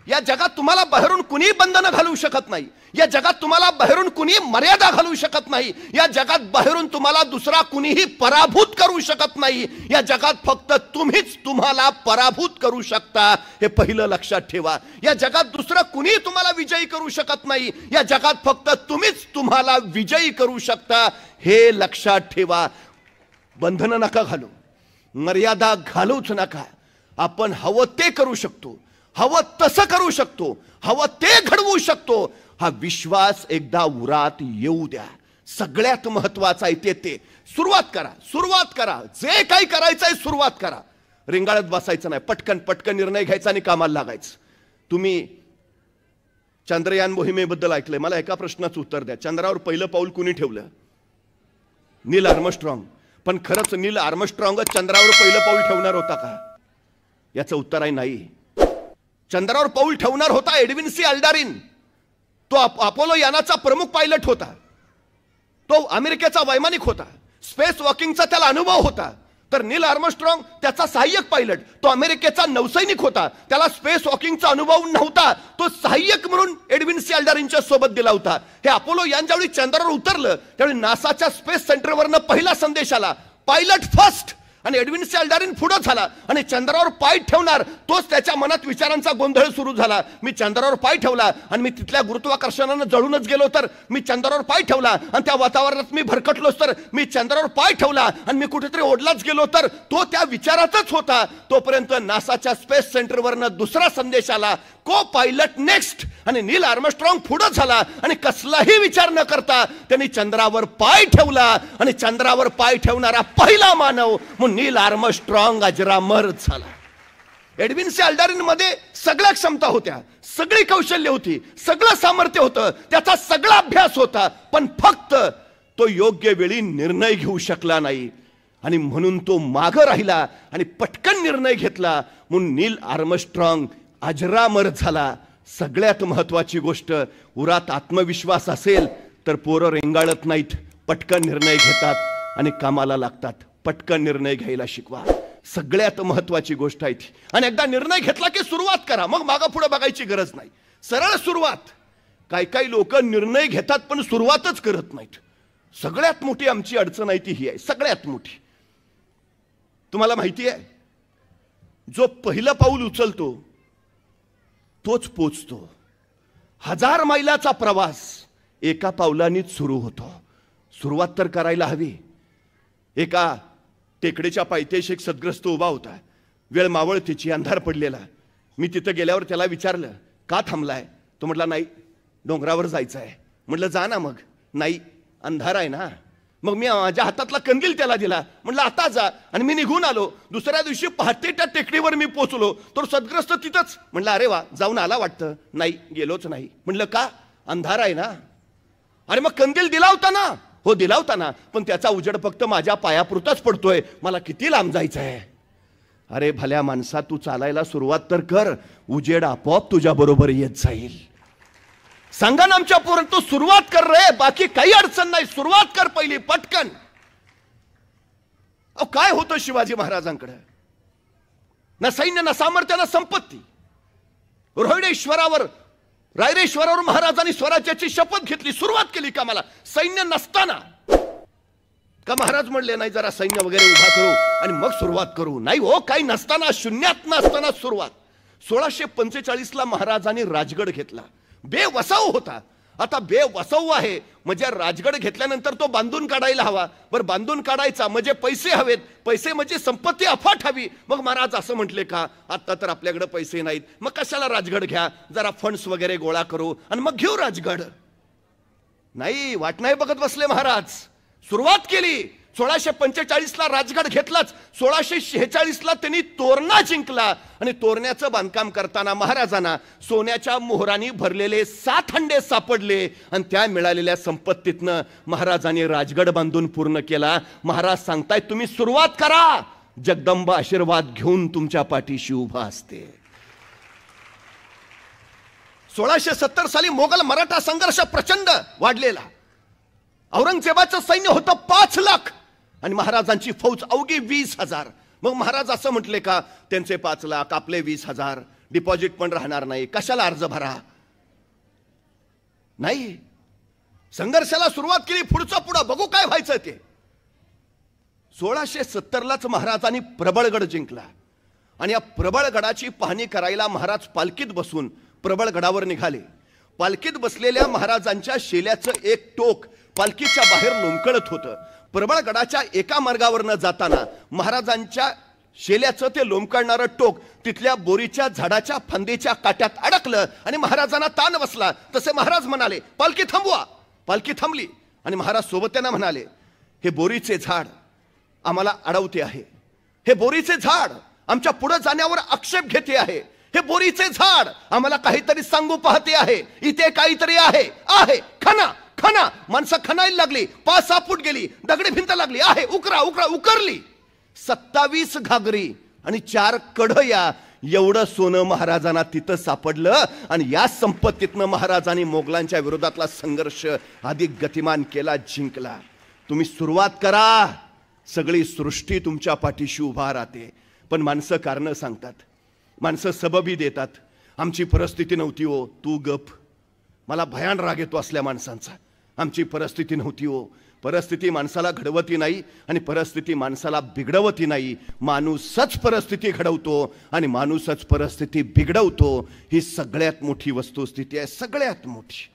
या जगात तुम्हाला बाहेरून कुणी बंधनं घालू शकत नाही, या जगात तुम्हाला बाहेरून कुणी मर्यादा घालू शकत नाही, या जगात बाहेरून तुम्हाला दुसरा कुणीही पराभूत करू शकत नाही. या जगात फक्त तुम्हीच तुम्हाला पराभूत करू शकता, हे पहिलं लक्षात ठेवा. या जगात दुसरं कुणी तुम्हाला विजयी करू शकत नाही, या जगात फक्त तुम्हीच तुम्हाला विजयी करू शकता, हे लक्षात ठेवा. बंधनं नका घालू, मर्यादा घालूच नका. आपण हवं ते करू शकतो, हवं तसं करू शकतो, हवं ते घडवू शकतो, हा विश्वास एकदा उरात येऊ द्या. सगळ्यात महत्वाचं आहे ते सुरुवात करा, सुरुवात करा. जे काही करायचंय सुरुवात करा. रिंगाळत बसायचं नाही, पटकन पटकन निर्णय घ्यायचा आणि कामाला लागायचं. तुम्ही चंद्रयान मोहिमेबद्दल ऐकलंय, मला एका प्रश्नाचं उत्तर द्या. चंद्रावर पहिलं पाऊल कुणी ठेवलं? नील आर्मस्ट्रॉंग. पण खरंच नील आर्मस्ट्रॉंगच चंद्रावर पहिलं पाऊल ठेवणार होता का? याचं उत्तर आहे नाही. चंद्रावर पाऊल ठेवणार होता एडविन सी अल्डारिन. तो अपोलो यानाचा प्रमुख पायलट होता, तो अमेरिकेचा वैमानिक होता, स्पेस वॉकिंगचा त्याला अनुभव होता. तर नील आर्मस्ट्रॉंग त्याचा सहाय्यक पायलट, तो अमेरिकेचा नौसैनिक होता, त्याला स्पेस वॉकिंगचा अनुभव नव्हता, तो सहाय्यक म्हणून एडविन सी अल्डारिनच्या सोबत दिला होता. हे अपोलो यान ज्यावेळी चंद्रावर उतरलं त्यावेळी नासाच्या स्पेस सेंटरवरनं पहिला संदेश आला, पायलट फर्स्ट. आणि एडविन सी अल्डारिन पुढे झाला आणि चंद्रावर पाय ठेवणार तोच त्याच्या मनात विचारांचा गोंधळ सुरू झाला. मी चंद्रावर पाय ठेवला आणि मी तिथल्या गुरुत्वाकर्षणानं जळूनच गेलो तर, मी चंद्रावर पाय ठेवला आणि त्या वातावरणात मी भरकटलोच तर, मी चंद्रावर पाय ठेवला आणि मी कुठेतरी ओढलाच गेलो तर, तो त्या विचारातच होता. तोपर्यंत नासाच्या स्पेस सेंटरवरनं दुसरा संदेश आला, को पायलट नेक्स्ट. आणि नील आर्मस्ट्रॉंग पुढे झाला आणि कसलाही विचार न करता त्यांनी चंद्रावर पाय ठेवला आणि चंद्रावर पाय ठेवणारा पहिला मानव म्हणून नील आर्मस्ट्रॉंग अजरामर झाला. एडविन सी अल्डारिन मध्ये सगळ्या क्षमता होत्या, सगळी कौशल्य होती, सगळं सामर्थ्य होतं, त्याचा सगळा अभ्यास होता, पण फक्त तो योग्य वेळी निर्णय घेऊ शकला नाही आणि म्हणून तो मागे राहिला आणि पटकन निर्णय घेतला म्हणून नील आर्मस्ट्रॉंग अजरामर झाला. सगळ्यात महत्वाची गोष्ट, उरात आत्मविश्वास असेल तर पोरं रेंगाळत नाहीत, पटकन निर्णय घेतात आणि कामाला लागतात. पटकन निर्णय घ्यायला शिकवा, सगळ्यात महत्वाची गोष्ट आहे ती. आणि एकदा निर्णय घेतला की सुरुवात करा, मग मागं पुढे बघायची गरज नाही, सरळ सुरुवात. काही लोक निर्णय घेतात पण सुरुवातच करत नाहीत. सगळ्यात मोठी आमची अडचण आहे ती ही आहे, सगळ्यात मोठी. तुम्हाला माहिती आहे, जो पहिलं पाऊल उचलतो तोच पोचतो. 1000 मैलाचा प्रवास एका पावलानेच सुरू होतो. सुरुवात तर करायला हवी. एका टेकडीच्या पायथ्याशी एक सद्ग्रस्त उभा होता, वेळ मावळतीची, अंधार पडलेला. मी तिथं गेल्यावर त्याला विचारलं, का थांबलाय? तो म्हटला, नाही डोंगरावर जायचं आहे. म्हटलं जा ना. मग नाही, अंधार आहे ना. मग मी माझ्या हातातला कंदील त्याला दिला, म्हटलं आता जा. आणि मी निघून आलो. दुसऱ्या दिवशी पहाटे त्या टेकडीवर मी पोचलो तर सद्ग्रस्त तिथंच. म्हटलं अरे वा, जाऊन आला वाटतं. नाही, गेलोच नाही. म्हटलं का? अंधार आहे ना. अरे मग कंदील दिला होता ना. हो दिला होता ना, पण त्याचा उजेड फक्त माझ्या पायापुरताच पडतोय, मला किती लांब जायचं आहे. अरे भल्या माणसा, तू चालायला सुरुवात तर कर, उजेड आपोआप तुझ्या बरोबर येत जाईल. सांगा ना आमच्या पोरांनो, तू सुरुवात कर रे, बाकी काही अडचण नाही, सुरुवात कर पहिली पटकन. काय होतं शिवाजी महाराजांकडे? ना सैन्य, ना सामर्थ्य, ना संपत्ती. रोहिडेश्वरावर, रायरेश्वरावर महाराजांनी स्वराज्याची शपथ घेतली, सुरुवात केली कामाला. सैन्य नसताना का महाराज म्हणले नाही जरा सैन्य वगैरे उभा करू आणि मग सुरुवात करू? नाही हो, काही नसताना, शून्यात नसताना सुरुवात. 1645 ला महाराजांनी राजगड घेतला. बेवसाऊ होता. आता बेवसाऊ आहे म्हणजे राजगड घेतल्यानंतर तो बांधून काढायला हवा. बरं, बांधून काढायचा म्हणजे पैसे हवेत, पैसे म्हणजे संपत्ती अफाट हवी. मग महाराज असं म्हटले का, आता तर आपल्याकडे पैसे नाहीत, मग कशाला राजगड घ्या, जरा फंड्स वगैरे गोळा करू आणि मग घेऊ राजगड. नाही, वाट नाही बघत बसले महाराज. सुरुवात केली. 1645 ला राजगड घेतलाच. 1646 ला त्यांनी तोरणा जिंकला आणि तोरण्याचं बांधकाम करताना महाराजांना सोन्याच्या मोहरांनी भरलेले 7 हंडे सापडले आणि त्या मिळालेल्या संपत्तीतनं महाराजांनी राजगड बांधून पूर्ण केला. महाराज सांगतायत तुम्ही सुरुवात करा, जगदंबा आशीर्वाद घेऊन तुमच्या पाठीशी उभा असते. 1670 साली मोगल मराठा संघर्ष प्रचंड वाढलेला. औरंगजेबाचं सैन्य होतं 5 लाख आणि महाराजांची फौज अवघी 20,000. मग महाराज असं म्हटले का, त्यांचे 5 लाख, आपले 20,000, डिपॉझिट पण राहणार नाही, कशाला अर्ज भरा? नाही, संघर्षाला सुरुवात केली, पुढचं पुढं बघू काय व्हायचं ते. 1670 लाच महाराजांनी प्रबळगड जिंकला आणि या प्रबळगडाची पाहणी करायला महाराज पालखीत बसून प्रबळगडावर निघाले. पालखीत बसलेल्या महाराजांच्या शेल्याचं एक टोक पालखीच्या बाहेर लोंबकळत होतं. प्रबळगडाच्या एका मार्गावर न जाताना महाराजांच्या शेल्याचं ते लोंबकाळणारं टोक तिथल्या बोरीच्या झाडाच्या फांदीच्या काट्यात अडकलं आणि महाराजांना ताण बसला. तसे महाराज म्हणाले, पालखी थांबवा. पालखी थांबली आणि महाराज सोबत त्यांना म्हणाले, हे बोरीचे झाड आम्हाला अडवते आहे. हे बोरीचे झाड आमच्या पुढे जाण्यावर आक्षेप घेते आहे. हे बोरीचे झाड आम्हाला काहीतरी सांगू पाहते आहे. इथे काहीतरी आहे. आहे खना खना. माणसं खणायला लागली. 5-6 फूट गेली. दगडी भिंत लागली. आहे उकरा उकरा. उकरली. 27 घागरी आणि 4 कढया एवढं सोनं महाराजांना तिथं सापडलं. आणि या संपत्तीतनं महाराजांनी मोगलांच्या विरोधातला संघर्ष अधिक गतिमान केला, जिंकला. तुम्ही सुरुवात करा, सगळी सृष्टी तुमच्या पाठीशी उभा राहते. पण माणसं कारणं सांगतात, माणसं सबबी देतात. आमची परिस्थिती नव्हती हो, तू गप. मला भयान राग येतो असल्या माणसांचा. आमची परिस्थिती नव्हती हो. परिस्थिती माणसाला घडवती नाही आणि परिस्थिती माणसाला बिघडवती नाही. माणूसच परिस्थिती घडवतो आणि माणूसच परिस्थिती बिघडवतो. ही सगळ्यात मोठी वस्तुस्थिती आहे, सगळ्यात मोठी.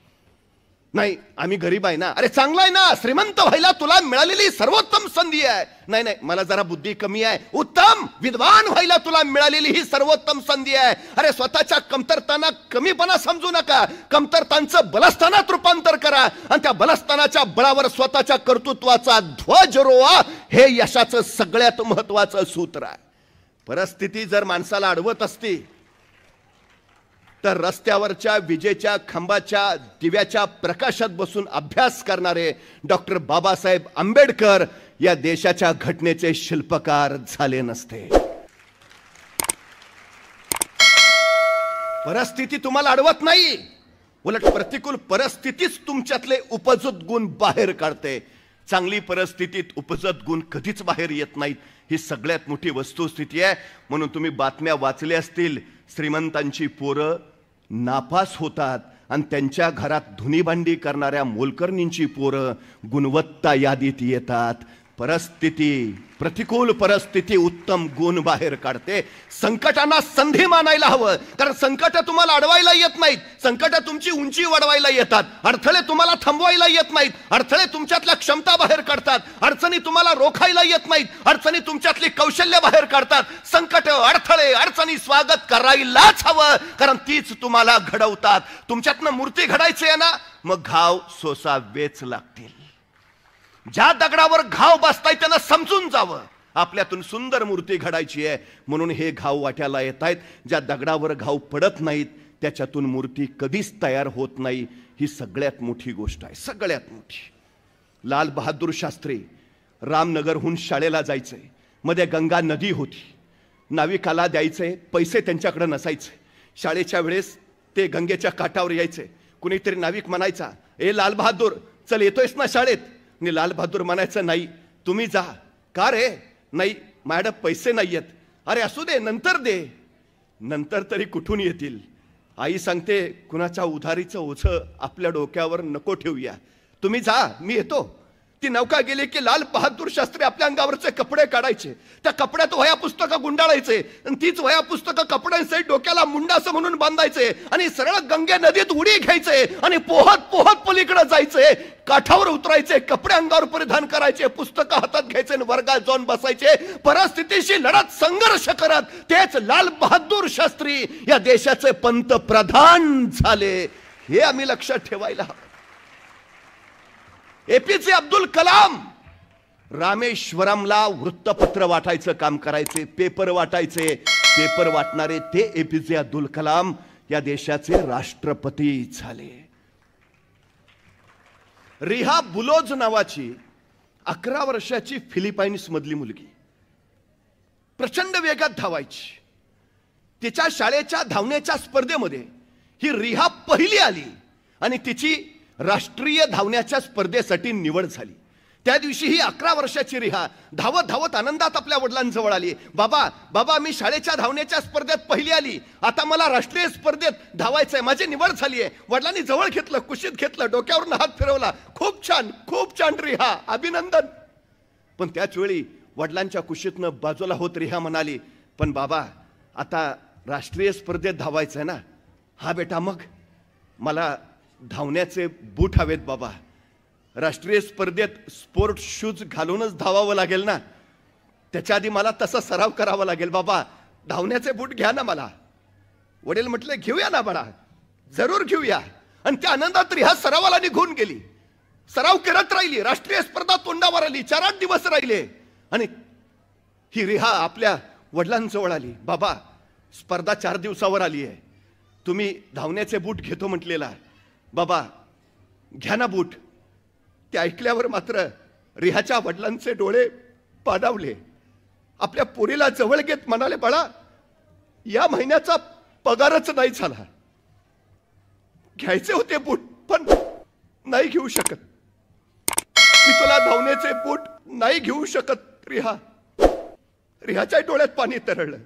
नाही आम्ही गरीब आहे ना. अरे चांगला आहे ना, श्रीमंत व्हायला तुला मिळालेली सर्वोत्तम संधी आहे. नाही नाही, मला जरा बुद्धी कमी आहे. उत्तम विद्वान व्हायला तुला मिळालेली ही सर्वोत्तम संधी आहे. अरे स्वतःच्या कमतरताना कमीपणा समजू नका. कमतरतांचं बलस्थानात रूपांतर करा आणि त्या बलस्थानाच्या बळावर स्वतःच्या कर्तृत्वाचा ध्वज रोवा. हे यशाचं सगळ्यात महत्वाचं सूत्र आहे. परिस्थिती जर माणसाला अडवत असती तर रस्त्यावरच्या विजेच्या खांबाच्या दिव्याच्या प्रकाशात बसून अभ्यास करणारे डॉक्टर बाबासाहेब आंबेडकर या देशाच्या घटनेचे शिल्पकार झाले नसते. परिस्थिती तुम्हाला अडवत नाही, उलट प्रतिकूल परिस्थितीच तुमच्यातले उपजत गुण बाहेर काढते. चांगली परिस्थितीत उपजत गुण कधीच बाहेर येत नाहीत. ही सगळ्यात मोठी वस्तुस्थिती आहे. म्हणून तुम्ही बातम्या वाचल्या असतील, श्रीमंतांची पोरं नापास होतात आणि त्यांच्या घरात धुनीभांडी करणाऱ्या मोलकरणींची पोरं गुणवत्ता यादीत येतात. परिस्थिती, प्रतिकूल परिस्थिती उत्तम गुण बाहेर काढते. संकटांना संधी मानायला हवं, कारण संकट तुम्हाला अडवायला येत नाहीत. संकट तुमची उंची वाढवायला येतात. अडथळे तुम्हाला थांबवायला येत नाहीत. अडथळे तुमच्यातल्या क्षमता बाहेर काढतात. अडचणी तुम्हाला रोखायला येत नाहीत. अडचणी तुमच्यातली कौशल्य बाहेर काढतात. संकट, अडथळे, अडचणी स्वागत करायलाच हवं, कारण तीच तुम्हाला घडवतात. तुमच्यातनं मूर्ती घडायची आहे ना, मग घाव सोसावेच लागतील. ज्या दगडावर घाव बसताय त्यांना समजून जावं, आपल्यातून सुंदर मूर्ती घडायची आहे. म्हणून हे घाव वाट्याला येत आहेत. ज्या दगडावर घाव पडत नाहीत त्याच्यातून मूर्ती कधीच तयार होत नाही. ही सगळ्यात मोठी गोष्ट आहे, सगळ्यात मोठी. लाल बहादूर शास्त्री रामनगरहून शाळेला जायचे. मध्ये गंगा नदी होती. नाविकाला द्यायचे पैसे त्यांच्याकडे नसायचे. शाळेच्या वेळेस ते गंगेच्या काठावर यायचे. कुणीतरी नाविक म्हणायचा, ए लाल बहादूर चल येतोयस ना शाळेत. आणि लाल बहादूर म्हणायचं, नाही तुम्ही जा. का रे? नाही माझ्याकडे पैसे नाही आहेत. अरे असू दे नंतर दे. नंतर तरी कुठून येतील? आई सांगते, कुणाच्या उधारीचं ओझं आपल्या डोक्यावर नको ठेवूया, तुम्ही जा मी येतो. ती नौका गेली की लाल बहादूर शास्त्री आपल्या अंगावरचे कपडे काढायचे. त्या कपड्यात वह्या पुस्तकं गुंडाळायचे आणि तीच वह्या पुस्तकं कपड्यांसहित डोक्याला मुंडासं म्हणून बांधायचे आणि सरळ गंगे नदीत उडी घ्यायचे आणि पोहत पोहत पलीकडे जायचे. काठावर उतरायचे, कपडे अंगावर परिधान करायचे, पुस्तकं हातात घ्यायचे आणि वर्गात जाऊन बसायचे. परिस्थितीशी लढत संघर्ष करत तेच लाल बहादूर शास्त्री या देशाचे पंतप्रधान झाले. हे आम्ही लक्षात ठेवायला हवं. एपीजे अब्दुल कलाम रामेश्वरमला वृत्तपत्र वाटायचं काम करायचे, पेपर वाटायचे. पेपर वाटणारे ते एपीजे अब्दुल कलाम या देशाचे राष्ट्रपती झाले. रिहा बुलोज नावाची 11 वर्षाची फिलिपाईन्स मधली मुलगी प्रचंड वेगात धावायची. तिच्या शाळेच्या धावण्याच्या स्पर्धेमध्ये ही रिहा पहिली आली आणि तिची राष्ट्रीय धावण्याच्या स्पर्धेसाठी निवड झाली. त्या दिवशी ही 11 वर्षाची रिहा धावत धावत आनंदात आपल्या वडिलांजवळ आली. बाबा बाबा मी शाळेच्या धावण्याच्या स्पर्धेत पहिली आली, आता मला राष्ट्रीय स्पर्धेत धावायचंय, माझी निवड झाली आहे. वडिलांनी जवळ घेतलं, कुशीत घेतलं, डोक्यावरून हात फिरवला. खूप छान रिहा, अभिनंदन. पण त्याच वेळी वडिलांच्या कुशीतनं बाजूला होत रिहा म्हणाली, पण बाबा आता राष्ट्रीय स्पर्धेत धावायचंय ना. हा बेटा मग मला धावण्याचे बूट हवेत बाबा. राष्ट्रीय स्पर्धेत स्पोर्ट शूज घालूनच धावावं लागेल ना. त्याच्या आधी मला तसा सराव करावा लागेल. बाबा धावण्याचे बूट घ्या ना मला. वडील म्हटले घेऊया ना बाळा, जरूर घेऊया. आणि त्या आनंदात रिहा सरावाला निघून गेली. सराव करत राहिली. राष्ट्रीय स्पर्धा तोंडावर आली. 4-8 दिवस राहिले आणि ही रिहा आपल्या वडिलांजवळ आली. बाबा स्पर्धा 4 दिवसावर आली आहे, तुम्ही धावण्याचे बूट घेतो म्हटलेला. बाबा घ्या ना बूट. ते ऐकल्यावर मात्र रिहाच्या वडिलांचे डोळे पाडावले. आपल्या पोरीला जवळ घेत म्हणाले, बाळा या महिन्याचा पगारच नाही झाला, घ्यायचे होते बूट पण नाही घेऊ शकत. मी तुला धावण्याचे बूट नाही घेऊ शकत रिहा. रिहाच्या डोळ्यात पाणी तरळलं.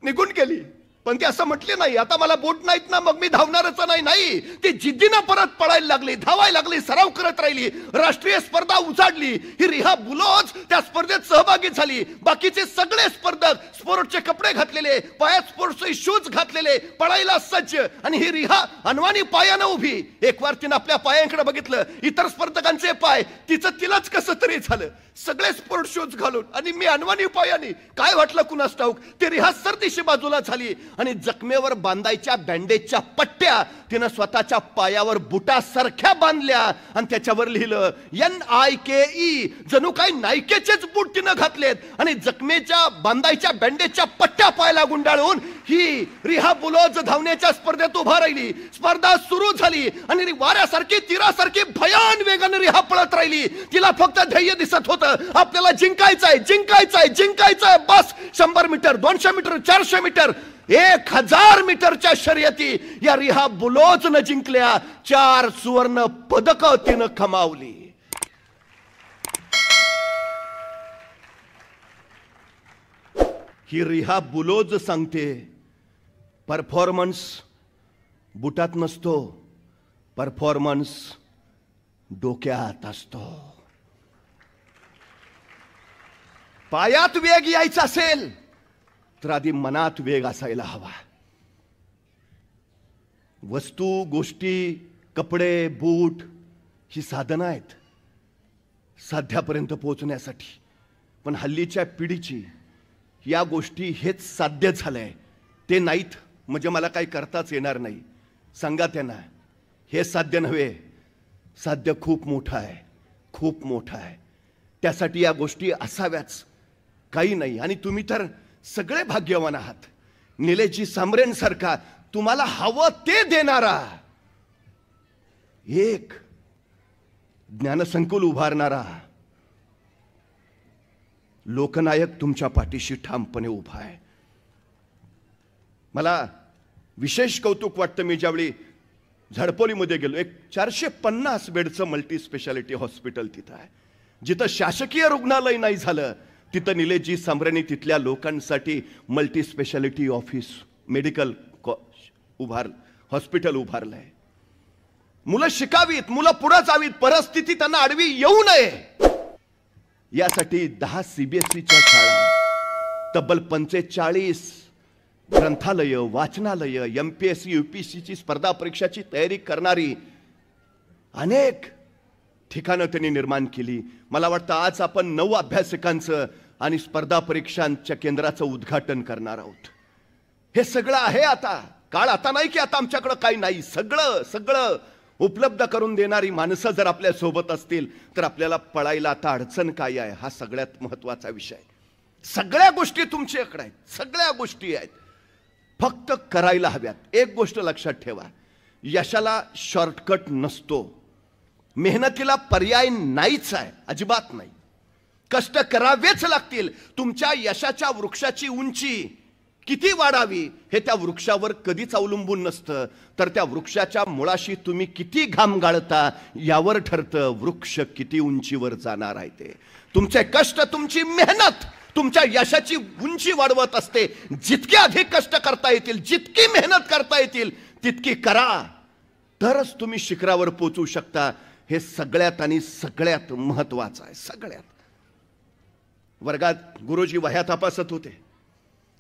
निघून गेली. पण ती असं म्हटले नाही, आता मला बूट नाहीत ना मग मी धावणारच नाही. नाही, ती जिद्दीनं परत पळायला लागली, धावायला लागली, सराव करत राहिली. राष्ट्रीय स्पर्धा उजाडली. ही रिहा बुलोज त्या स्पर्धेत सहभागी झाली. बाकीचे सगळे स्पर्धक स्पोर्ट्सचे कपडे घातलेले, पायात स्पोर्ट्सचे शूज घातलेले, पळायला सज्ज. आणि ही रिहा अनवाणी पायानं उभी. एक वार तिनं आपल्या पायांकडे बघितलं, इतर स्पर्धकांचे पाय, तिचं तिलाच कसं तरी झालं. सगळे स्पोर्ट्स शूज घालून आणि मी अनवाणी पायाने. काय वाटलं कुणास ठाऊक. ती रिहा सरदिशी बाजूला झाली आणि जखमेवर बांधायच्या बँडेजच्या पट्ट्या तिनं स्वतःच्या पायावर बुटासारख्या बांधल्या आणि त्याच्यावर लिहिलं NIKE. जणू काय नायकेचेच बूट तिनं घातलेत आणि जखमेच्या बांधायच्या बँडेजच्या पट्ट्या पायाला गुंडाळून ही रिहा बुलोज धावण्याच्या स्पर्धेत उभा राहिली. स्पर्धा सुरू झाली आणि वाऱ्यासारखी तीरासारखी भयान वेगाने रिहा पळत राहिली. तिला फक्त ध्येय दिसत होतं, आपल्याला जिंकायचंय, जिंकायचंय, जिंकायचंय. बस 100 मीटर, 200 मीटर, 400 मीटर, 1000 मीटरच्या शर्यती या रिहा बुलोजनं जिंकल्या. 4 सुवर्ण पदक तिनं कमावली. ही रिहा बुलोज सांगते, परफॉर्मन्स बुटात नसतो, परफॉर्मन्स डोक्यात असतो. पायात वेग यायचा असेल तर आधी मनात वेग असायला हवा. वस्तू, गोष्टी, कपडे, बूट ही साधनं आहेत साध्यापर्यंत पोहोचण्यासाठी. पण हल्लीच्या पिढीची या गोष्टी हेच साध्य झालंय. ते नाहीत म्हणजे मला काही करताच येणार नाही. सांगा त्यांना हे साध्य नव्हे, साध्य खूप मोठं आहे, खूप मोठं आहे. त्यासाठी या गोष्टी असाव्याच, काही नाही. आणि तुम्ही तर सगळे भाग्यवान आहात. निलेजी सांबरेंसारखा तुम्हाला हवं ते देणारा एक ज्ञानसंकुल उभारणारा लोकनायक तुमच्या पाठीशी ठामपणे उभा आहे. मला विशेष कौतुक वाटतं, मी ज्यावेळी झडपोलीमध्ये गेलो, एक 450 बेडचं मल्टी स्पेशालिटी हॉस्पिटल तिथं आहे. जिथं शासकीय रुग्णालय नाही झालं तिथं निलेशजी सांबरेंनी तिथल्या लोकांसाठी multi speciality office, medical hospital उभारलंय. मुलं शिकावीत, मुलं पुढे जावीत, परिस्थिती त्यांना आडवी येऊ नये यासाठी 10 CBSEच्या शाळा, तब्बल 45 ग्रंथालय, वाचनालय, MPSC UPSCची स्पर्धा परीक्षाची तयारी करणारी अनेक ठिकाणं त्यांनी निर्माण केली. मला वाटतं आज आपण 9 अभ्यासकांचं आणि स्पर्धा परीक्षांच्या केंद्राचं उद्घाटन करणार आहोत. हे सगळं आहे. आता काळ आता नाही की आता आमच्याकडे काही नाही. सगळं सगळं उपलब्ध करून देणारी माणसं जर आपल्या सोबत असतील तर आपल्याला पळायला आता अडचण काय आहे हा सगळ्यात महत्त्वाचा विषय. सगळ्या गोष्टी तुमच्याकडे आहेत, सगळ्या गोष्टी आहेत, फक्त करायला हव्यात. एक गोष्ट लक्षात ठेवा, यशाला शॉर्टकट नसतो. मेहनतीला पर्याय नाहीच आहे, अजिबात नाही. कष्ट करावेच लागतील. तुमच्या यशाच्या वृक्षाची उंची किती वाढावी हे त्या वृक्षावर कधीच अवलंबून नसतं, तर त्या वृक्षाच्या मुळाशी तुम्ही किती घाम गाळता यावर ठरतं वृक्ष किती उंचीवर जाणार आहे ते. तुमचे कष्ट, तुमची मेहनत तुमच्या यशाची उंची वाढवत असते. जितके अधिक कष्ट करता येतील, जितकी मेहनत करता येतील तितकी करा, तरच तुम्ही शिखरावर पोहोचू शकता. हे सगळ्यात आणि सगळ्यात महत्वाचं आहे. सगळ्यात. वर्गात गुरुजी वह्या तपासत होते.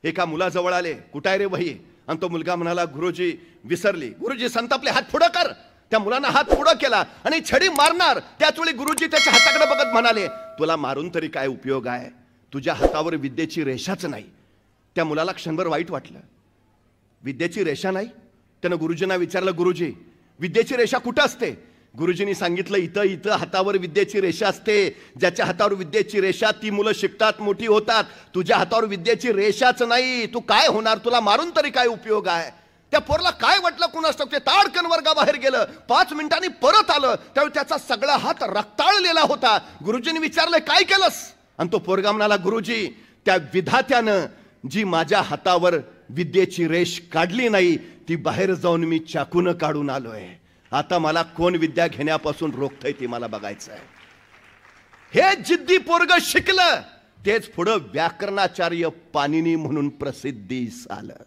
एका मुलाजवळ आले, कुठे आहे रे वही? आणि तो मुलगा म्हणाला, गुरुजी विसरली. गुरुजी संतापले, हात पुढं कर. त्या मुलानं हात पुढं केला आणि छडी मारणार त्याच वेळी गुरुजी त्याच्या हाताकडे बघत म्हणाले, तुला मारून तरी काय उपयोग आहे? तुझ्या हातावर विद्येची रेषाच नाही. त्या मुलाला क्षणभर वाईट वाटलं. विद्येची रेषा नाही. त्यानं गुरुजींना विचारलं, गुरुजी विद्येची रेषा कुठं असते? गुरुजींनी सांगितलं, इथं इथं हातावर विद्येची रेषा असते. ज्याच्या हातावर विद्येची रेषा ती मुलं शिकतात, मोठी होतात. तुझ्या हातावर विद्येची रेषाच नाही. तू काय होणार? तुला मारून तरी काय उपयोग आहे? त्या पोरला काय वाटलं कुणास ठाऊक, ते ताडकन वर्गाबाहेर गेलं. 5 मिनिटांनी परत आलं. त्यावेळी त्याचा सगळा हात रक्ताळलेला होता. गुरुजींनी विचारलं, काय केलंस? आणि तो पोरगा म्हणाला, गुरुजी त्या विधात्यानं जी माझ्या हातावर विद्येची रेष काढली नाही ती बाहेर जाऊन मी चाकून काढून आलोय. आता मला कोण विद्या घेण्यापासून रोखतंय ते मला बघायचं आहे. हे जिद्दी पोरग शिकलं, तेच पुढं व्याकरणाचार्य पाणिनी म्हणून प्रसिद्धीस आलं.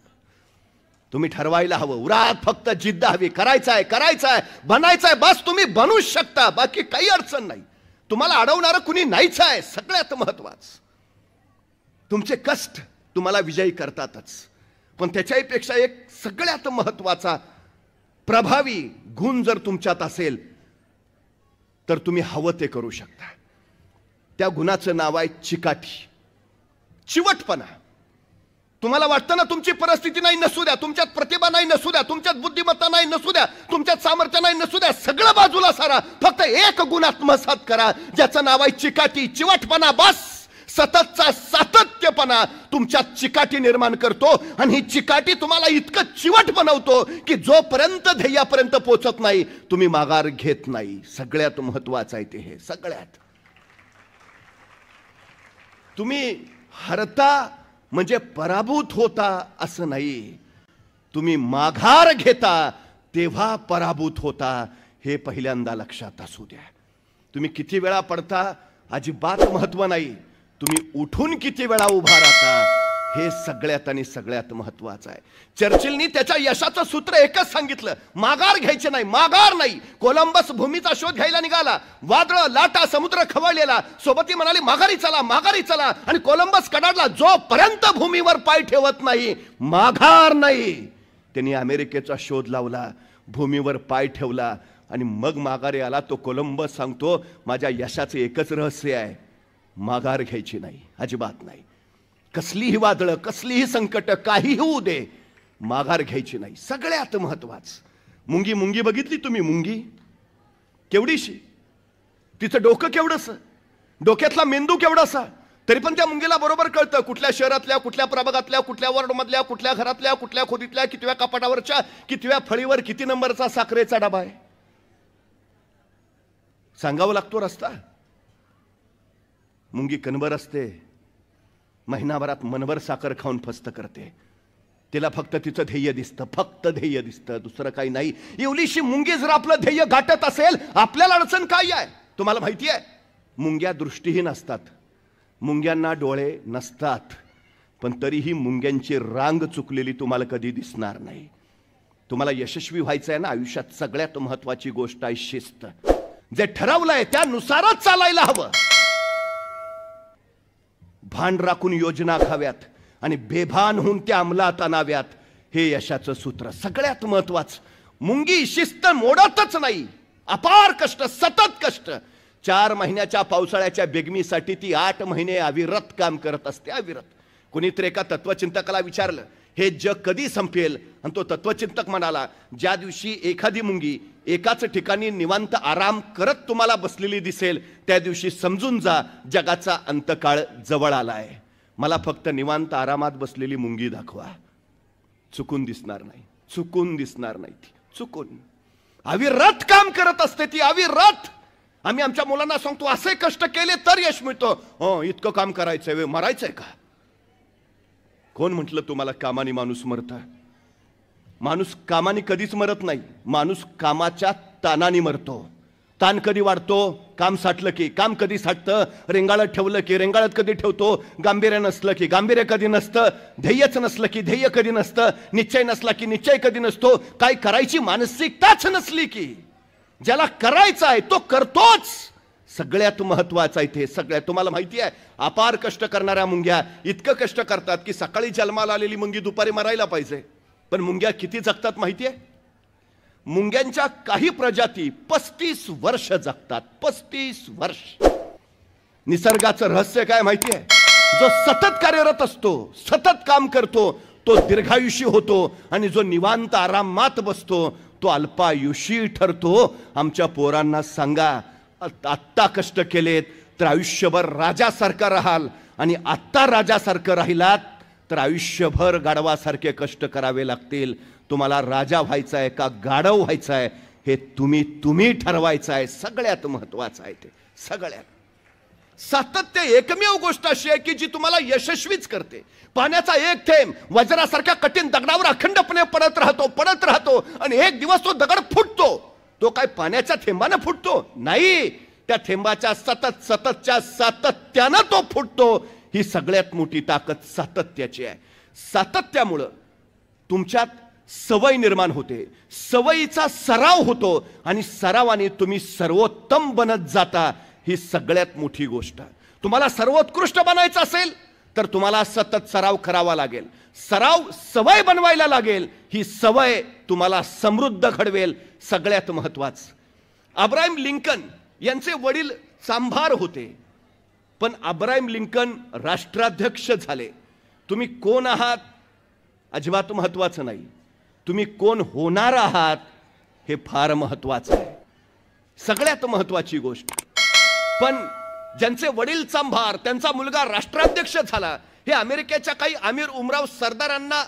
तुम्ही ठरवायला हवं, उरात फक्त जिद्द हवी. करायचंय करायचंय बनायचंय, बस तुम्ही बनूच शकता, बाकी काही अडचण नाही. तुम्हाला अडवणारं कुणी नाहीच आहे. सगळ्यात महत्वाचं तुमचे कष्ट तुम्हाला विजयी करतातच, पण त्याच्याही पेक्षा एक सगळ्यात महत्वाचा प्रभावी गुण जर तुमच्यात असेल तर तुम्ही हवं ते करू शकता. त्या गुणाचं नाव आहे चिकाटी, चिवटपणा. तुम्हाला वाटतं ना तुमची परिस्थिती नाही नसू द्या, तुमच्यात प्रतिभा नाही नसू द्या, तुमच्यात बुद्धिमत्ता नाही नसू द्या, तुमच्यात सामर्थ्य नाही नसू द्या, सगळं बाजूला सारा, फक्त एक गुण आत्मसात करा ज्याचं नाव आहे चिकाटी, चिवटपणा. बस सततचा सातत्यपणा तुमच्यात चिकाटी निर्माण करतो आणि ही चिकाटी तुम्हाला इतकं चिवट बनवतो की जोपर्यंत ध्येयापर्यंत पोहोचत नाही तुम्ही माघार घेत नाही. सगळ्यात महत्वाचं आहे ते. हे सगळ्यात तुम्ही हरता म्हणजे पराभूत होता असं नाही. तुम्ही माघार घेता तेव्हा पराभूत होता, हे पहिल्यांदा लक्षात असू द्या. तुम्ही किती वेळा पडता अजिबात महत्व नाही, तुम्ही उठून किती वेळा उभा राहता हे सगळ्यात आणि सगळ्यात महत्वाचं आहे. चर्चिलनी त्याच्या यशाचं सूत्र एकच सांगितलं, माघार घ्यायचे नाही, माघार नाही. कोलंबस भूमीचा शोध घ्यायला निघाला, वादळ लाटा समुद्र खवळलेला, सोबती म्हणाली माघारी चला माघारी चला, आणि कोलंबस कडाडला. जोपर्यंत भूमीवर पाय ठेवत नाही माघार नाही. त्यांनी अमेरिकेचा शोध लावला, भूमीवर पाय ठेवला आणि मग माघारी आला. तो कोलंबस सांगतो, माझ्या यशाचं एकच रहस्य आहे, माघार घ्यायची नाही, अजिबात नाही. कसलीही वादळ, कसलीही संकट, काहीही होऊ दे, माघार घ्यायची नाही. सगळ्यात महत्वाचं मुंगी. मुंगी बघितली तुम्ही? मुंगी केवढीशी, तिचं डोकं केवढंसं, डोक्यातला मेंदू केवढासा, तरी पण त्या मुंगीला बरोबर कळतं कुठल्या शहरातल्या, कुठल्या प्रभागातल्या, कुठल्या वॉर्डमधल्या, कुठल्या घरातल्या, कुठल्या खोलीतल्या, कितव्या कपाटावरच्या, कितव्या फळीवर किती नंबरचा साखरेचा डबा आहे. सांगावं लागतो रस्ता. मुंगी कणभर असते, महिनाभरात मनभर साखर खाऊन फस्त करते. तिला फक्त तिचं ध्येय दिसतं, फक्त ध्येय दिसतं, दुसरं काही नाही. एवढीशी मुंगी जर आपलं ध्येय गाठत असेल, आपल्याला अडचण काय आहे तुम्हाला माहिती आहे? मुंग्या दृष्टीहीन असतात, मुंग्यांना डोळे नसतात, पण तरीही मुंग्यांची रांग चुकलेली तुम्हाला कधी दिसणार नाही. तुम्हाला यशस्वी व्हायचं आहे ना आयुष्यात, सगळ्यात महत्वाची गोष्ट आहे शिस्त. जे ठरवलंय त्यानुसारच चालायला हवं. भान राखून योजना आखाव्यात आणि बेभान होऊन त्या अंमलात आणाव्यात, हे यशाचं सूत्र. सगळ्यात महत्वाचं, मुंगी शिस्त मोडतच नाही. अपार कष्ट, सतत कष्ट. 4 महिन्याच्या पावसाळ्याच्या बेगमीसाठी ती 8 महिने अविरत काम करत असते, अविरत. कुणीतरी एका तत्वचिंतकाला विचारलं, हे जग कधी संपेल? आणि तो तत्वचिंतक म्हणाला, ज्या दिवशी एखादी मुंगी एकाच ठिकाणी निवांत आराम करत तुम्हाला बसलेली दिसेल, त्या दिवशी समजून जा जगाचा अंतकाळ जवळ आलाय. मला फक्त निवांत आरामात बसलेली मुंगी दाखवा. चुकून दिसणार नाही, चुकून दिसणार नाही. ती चुकून अविरत काम करत असते, ती अविरत. आम्ही आमच्या मुलांना सांगतो, असे कष्ट केले तर यश मिळतो. हो, इतकं काम करायचंय, मरायचंय का? कोण म्हटलं तुम्हाला कामाने माणूस मरता? माणूस कामाने कधीच मरत नाही, माणूस कामाच्या ताणाने मरतो. ताण कधी वाढतो? काम साठलं की. काम कधी साठतं? रेंगाळत ठेवलं की. रेंगाळत कधी ठेवतो? गांभीर्य नसलं की. गांभीर्य कधी नसतं? ध्येयच नसलं की ध्येय कधी नसतं? निश्चय नसला की निश्चय कधी नसतो? काय करायची मानसिकताच नसली की. ज्याला करायचं आहे तो करतोच. सगळ्यात महत्वाचं आहे ते. सगळ्यात तुम्हाला माहिती आहे, अपार कष्ट करणाऱ्या मुंग्या इतकं कष्ट करतात की सकाळी जन्माला आलेली मुंगी दुपारी मरायला पाहिजे, पण मुंग्या किती जगतात माहिती आहे? मुंग्यांच्या काही प्रजाती 35 वर्ष जगतात. 35 वर्ष. निसर्गाचं रहस्य काय माहिती आहे? जो सतत कार्यरत असतो, सतत काम करतो, तो दीर्घायुषी होतो आणि जो निवांत आरामात बसतो तो अल्पायुषी ठरतो. आमच्या पोरांना सांगा, आत्ता कष्ट केलेत तर आयुष्यभर राजासारखा राहाल, आणि आत्ता राजासारखं राहिलात तर आयुष्यभर गाढवासारखे कष्ट करावे लागतील. तुम्हाला राजा व्हायचा आहे का गाढव व्हायचा आहे हे तुम्ही ठरवायचं आहे. सगळ्यात महत्वाचं आहे ते. सगळ्यात सातत्य एकमेव गोष्ट अशी आहे की जी तुम्हाला यशस्वीच करते. पाण्याचा एक थेंब वज्रासारख्या कठीण दगडावर अखंडपणे पडत राहतो आणि एक दिवस तो दगड फुटतो. तो काय पाण्याच्या थेंबाने फुटतो? नाही, त्या थेंबाच्या सततच्या सातत्यानं तो फुटतो. ही सगळ्यात मोठी ताकद सातत्याची आहे. सातत्यामुळं तुमच्यात सवय निर्माण होते, सवयीचा सराव होतो आणि सरावाने तुम्ही सर्वोत्तम बनत जाता. ही सगळ्यात मोठी गोष्ट. तुम्हाला सर्वोत्कृष्ट बनायचं असेल तर तुम्हाला सतत सराव करावा लागेल. सवय बनवायला लागेल. ही सवय तुम्हाला समृद्ध घडवेल. सगळ्यात महत्वाचं, अब्राहम लिंकन यांचे वडील चांभार होते, पण अब्राहम लिंकन राष्ट्राध्यक्ष झाले. तुम्ही कोण आहात अजिबात महत्वाचं नाही, तुम्ही कोण होणार आहात हे फार महत्वाचं आहे. सगळ्यात महत्वाची गोष्ट. पण ज्यांचे वडील चांभार, त्यांचा मुलगा राष्ट्राध्यक्ष झाला, हे अमेरिकेच्या काही अमीर उमराव सरदारांना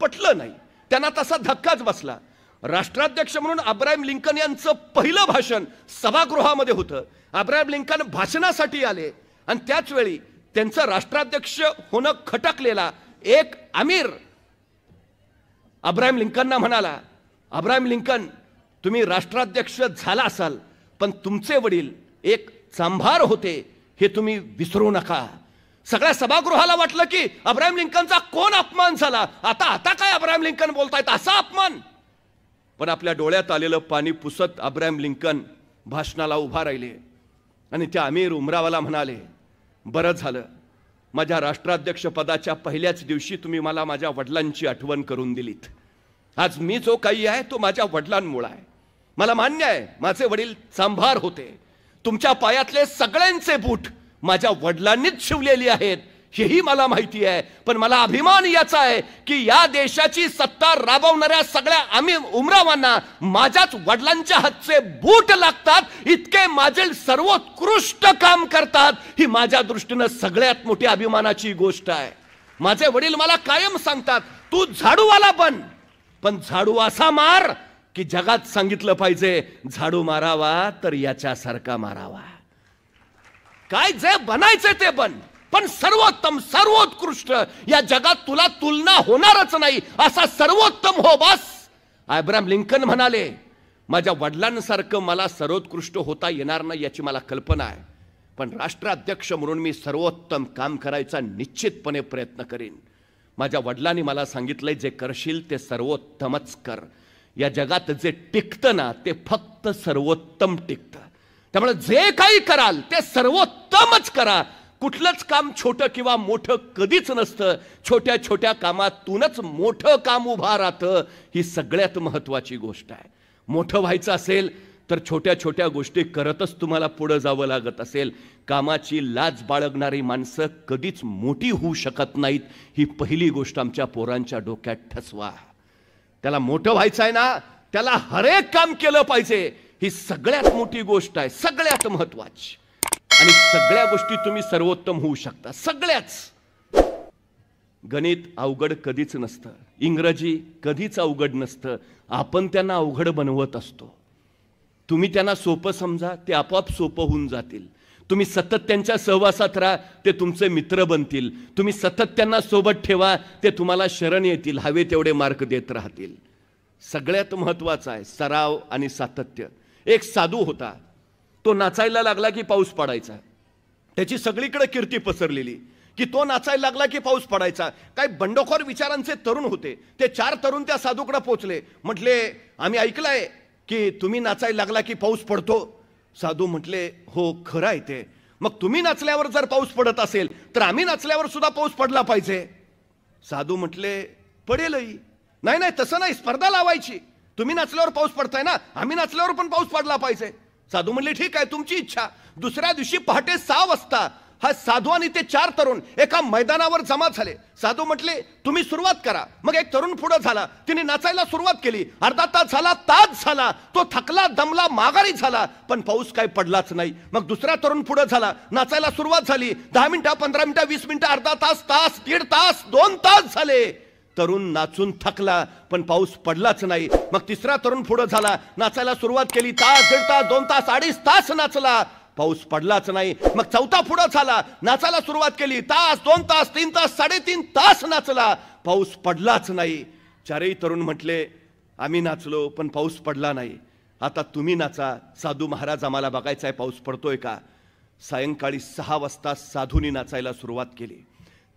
पटलं नाही. त्यांना तसा धक्काच बसला. राष्ट्राध्यक्ष म्हणून अब्राहम लिंकन यांचं पहिलं भाषण सभागृहामध्ये होतं. अब्राहम लिंकन भाषणासाठी आले आणि त्याच वेळी त्यांचं राष्ट्राध्यक्ष होणं खटकलेला एक अमीर अब्राहम लिंकनना म्हणाला, अब्राहम लिंकन, तुम्ही राष्ट्राध्यक्ष झाला असाल पण तुमचे वडील एक चांभार होते हे तुम्ही विसरू नका. सगळ्या सभागृहाला वाटलं की अब्राहम लिंकनचा कोण अपमान झाला, आता काय अब्राहम लिंकन बोलतायत, असा अपमान. पण आपल्या डोळ्यात आलेलं पाणी पुसत अब्राहम लिंकन भाषणाला उभा राहिले आणि त्या अमीर उमरावाला म्हणाले, बरं झालं माझ्या राष्ट्राध्यक्ष पदाच्या पहिल्याच दिवशी तुम्ही मला माझ्या वडिलांची आठवण करून दिलीत. आज मी जो काही आहे तो माझ्या वडिलांमुळे आहे. मला मान्य आहे माझे वडील चांभार होते, तुमच्या पायातले सगळ्यांचे बूट माझ्या वडिलांनीच शिवलेली आहेत हेही मला माहिती आहे. पण मला अभिमान याचा आहे की या देशाची सत्ता राबवणाऱ्या सगळ्या उमरावांना माझ्याच वडिलांच्या हातचे बूट लागतात. इतके माझे सर्वोत्कृष्ट काम करतात. ही माझ्या दृष्टीने सगळ्यात मोठी अभिमानाची गोष्ट आहे. माझे वडील मला कायम सांगतात, तू झाडूवाला बन, पण झाडू असा मार की जगात सांगितलं पाहिजे, झाडू मारावा तर याच्यासारखा मारावा. काय जे बनायचे ते बन, पण सर्वोत्तम सर्वोत्कृष्ट. या जगात तुला तुलना होणारच नाही असा सर्वोत्तम हो बस. अब्राहम लिंकन म्हणाले, माझ्या वडिलांसारखं मला सर्वोत्कृष्ट होता येणार नाही याची मला कल्पना आहे, पण राष्ट्राध्यक्ष म्हणून मी सर्वोत्तम काम करायचा निश्चितपणे प्रयत्न करेन. माझ्या वडिलांनी मला सांगितलंय, जे करशील ते सर्वोत्तमच कर. या जगात जे टिकतं ना ते फक्त सर्वोत्तम टिकतं. त्यामुळे जे काही कराल ते सर्वोत्तमच करा. कुठलंच काम छोटं किंवा मोठं कधीच नसतं. छोट्या छोट्या कामातूनच मोठं काम उभा राहतं. ही सगळ्यात महत्वाची गोष्ट आहे. मोठं व्हायचं असेल तर छोट्या छोट्या गोष्टी करतच तुम्हाला पुढे जावं लागत असेल. कामाची लाज बाळगणारी माणसं कधीच मोठी होऊ शकत नाहीत. ही पहिली गोष्ट आमच्या पोरांच्या डोक्यात ठसवा. त्याला मोठं व्हायचं आहे ना, त्याला हरेक काम केलं पाहिजे. ही सगळ्यात मोठी गोष्ट आहे, सगळ्यात महत्वाची. आणि सगळ्या गोष्टी तुम्ही सर्वोत्तम होऊ शकता. सगळ्याच. गणित अवघड कधीच नसतं, इंग्रजी कधीच अवघड नसतं. आपण त्यांना अवघड बनवत असतो. तुम्ही त्यांना सोपं समजा, ते आपोआप सोपं होऊन जातील. तुम्ही सतत त्यांच्या सहवासात राहा, ते तुमचे मित्र बनतील. तुम्ही सतत त्यांना सोबत ठेवा, ते तुम्हाला शरण येतील, हवे तेवढे मार्क देत राहतील. सगळ्यात महत्वाचं आहे सराव आणि सातत्य. एक साधू होता, तो नाचायला लागला की पाऊस पडायचा. त्याची सगळीकडे कीर्ती पसरलेली की तो नाचायला लागला की पाऊस पडायचा. काही बंडखोर विचारांचे तरुण होते, ते 4 तरुण त्या साधूकडे पोहोचले. म्हटले, आम्ही ऐकलंय की तुम्ही नाचायला लागला की पाऊस पडतो. साधू म्हटले, हो खरं आहे ते. मग तुम्ही नाचल्यावर जर पाऊस पडत असेल तर आम्ही नाचल्यावर सुद्धा पाऊस पडला पाहिजे. साधू म्हटले, पडेलही. नाही नाही, तसं नाही, स्पर्धा लावायची. तुम्ही नाचल्यावर पाऊस पडताय ना, आम्ही नाचल्यावर पण पाऊस पडला पाहिजे. साधू म्हणले, ठीक आहे, तुमची इच्छा. दुसऱ्या दिवशी पहाटे 6 वाजता हा साधू आणि ते 4 तरुण एका मैदानावर जमा झाले. साधू म्हटले तुम्ही सुरुवात करा. मग एक तरुण पुढे झाला, तिने नाचायला सुरुवात केली. अर्धा तास झाला, तास झाला, तो थकला दमला माघारी झाला, पण पाऊस काही पडलाच नाही. मग दुसरा तरुण पुढे झाला, नाचायला सुरुवात झाली. 10 मिनिटं, 15 मिनिटं, 20 मिनिटं, अर्धा तास, तास, 1.5 तास, 2 तास झाले. तरुण नाचून थकला, पण पाऊस पडलाच नाही. मग तिसरा तरुण पुढे झाला, नाचायला सुरुवात केली. तास, 1.5 तास, 2 तास, 2.5 तास नाचला, पाऊस पडलाच नाही. मग चौथा पुढे झाला, नाचायला सुरुवात केली. तास, 2 तास, 3 तास, 3.5 तास नाचला, पाऊस पडलाच नाही. 4ही तरुण म्हटले आम्ही नाचलो पण पाऊस पडला नाही, आता तुम्ही नाचा. साधू महाराज आम्हाला बघायचा आहे पाऊस पडतोय का. सायंकाळी 6 वाजता साधूनी नाचायला सुरुवात केली.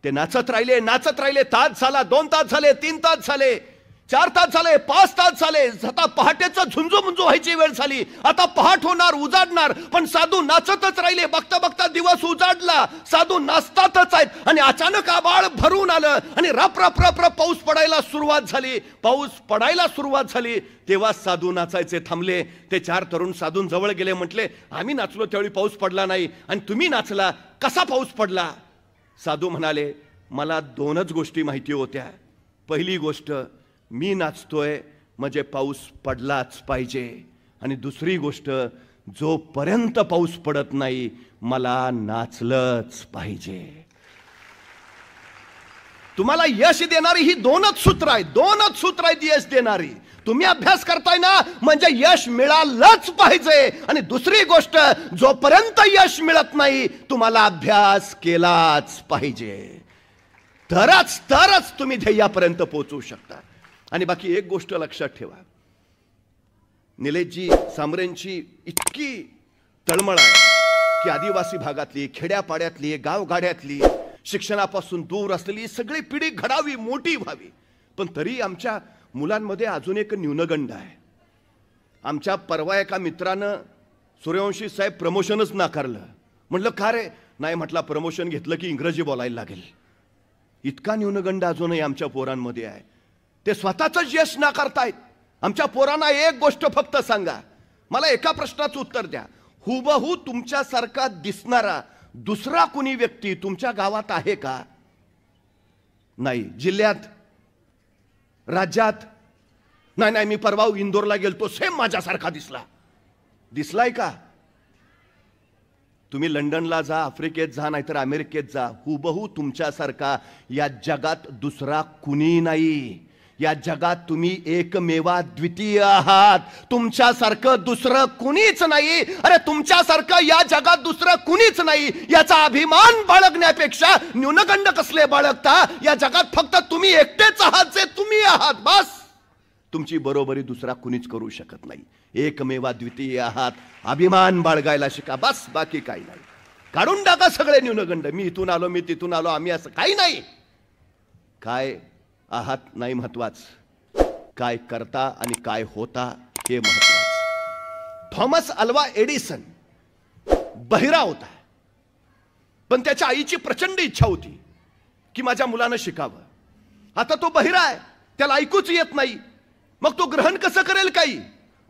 ते नाचत राहिले, नाचत राहिले. तास झाला, 2 तास झाले, 3 तास झाले, 4 तास झाले, 5 तास झाले. आता पहाटेचं झुंजू व्हायची वेळ झाली. आता पहाट होणार, उजाडणार, पण साधू नाचतच राहिले. बघता बघता दिवस उजाडला, साधू नाचतातच आहेत. आणि अचानक आभाळ भरून आलं आणि रप रप रप रप पाऊस पडायला सुरुवात झाली. पाऊस पडायला सुरुवात झाली तेव्हा साधू नाचायचे थांबले. ते 4 तरुण साधून जवळ गेले, म्हटले आम्ही नाचलो त्यावेळी पाऊस पडला नाही आणि तुम्ही नाचला, कसा पाऊस पडला. साधू म्हणाले मला 2च गोष्टी माहिती होत्या. पहिली गोष्ट मी नाचतोय म्हणजे पाऊस पडलाच पाहिजे, आणि दुसरी गोष्ट जोपर्यंत पाऊस पडत नाही मला नाचलंच पाहिजे. तुम्हाला यश देणारी ही 2च सूत्र आहेत, 2च सूत्र आहेत यश देणारी. तुम्ही अभ्यास करताय ना म्हणजे यश मिळालंच पाहिजे, आणि दुसरी गोष्ट जोपर्यंत यश मिळत नाही तुम्हाला अभ्यास केलाच पाहिजे. तरच तुम्ही ध्येयापर्यंत पोहोचू शकता. आणि बाकी एक गोष्ट लक्षात ठेवा, निलेशजी सांबरेंची इतकी तळमळ आहे की आदिवासी भागातली, खेड्यापाड्यातली, गावगाड्यातली, शिक्षणापासून दूर असलेली सगळी पिढी घडावी, मोठी व्हावी. पण तरी आमच्या मुलांमध्ये अजून एक न्यूनगंड आहे. आमच्या परवा एका मित्रानं सूर्यवंशी साहेब प्रमोशनच नाकारलं. म्हटलं का रे. नाही म्हटलं प्रमोशन घेतलं की इंग्रजी बोलायला लागेल. इतका न्यूनगंड अजूनही आमच्या पोरांमध्ये आहे. ते स्वतःच यश नाकारतायत. आमच्या पोरांना एक गोष्ट फक्त सांगा, मला एका प्रश्नाचं उत्तर द्या. हुबहू तुमच्यासारखा दिसणारा दुसरा कुणी व्यक्ती तुमच्या गावात आहे का. नाही. जिल्ह्यात, राज्यात नाही. मी परवा इंदोरला गेलतो, सेम माझ्यासारखा दिसलाय का. तुम्ही लंडनला जा, आफ्रिकेत जा, नाहीतर अमेरिकेत जा, हुबहू तुमच्यासारखा या जगात दुसरा कुणी नाही. या जगात तुम्ही एकमेवा द्वितीय आहात. तुमच्यासारखं दुसरं कुणीच नाही. अरे तुमच्यासारखं या जगात दुसरं कुणीच नाही याचा अभिमान बाळगण्यापेक्षा न्यूनगंड कसले बाळगता. या जगात फक्त तुम्ही एकटेच आहात जे तुम्ही आहात, बस. तुमची बरोबरी दुसरा कुणीच करू शकत नाही. एकमेवा द्वितीय आहात. अभिमान बाळगायला शिका, बस. बाकी काही नाही. काढून टाका सगळे न्यूनगंड. मी इथून आलो, मी तिथून आलो, आम्ही असं काही नाही. काय आहात नाही महत्वाचं, काय करता आणि काय होता हे महत्वाचं. थॉमस अल्वा एडिसन बहिरा होता, पण त्याच्या आईची प्रचंड इच्छा होती की माझ्या मुलानं शिकावं. आता तो बहिरा आहे, त्याला ऐकूच येत नाही, मग तो ग्रहण कसं करेल काही.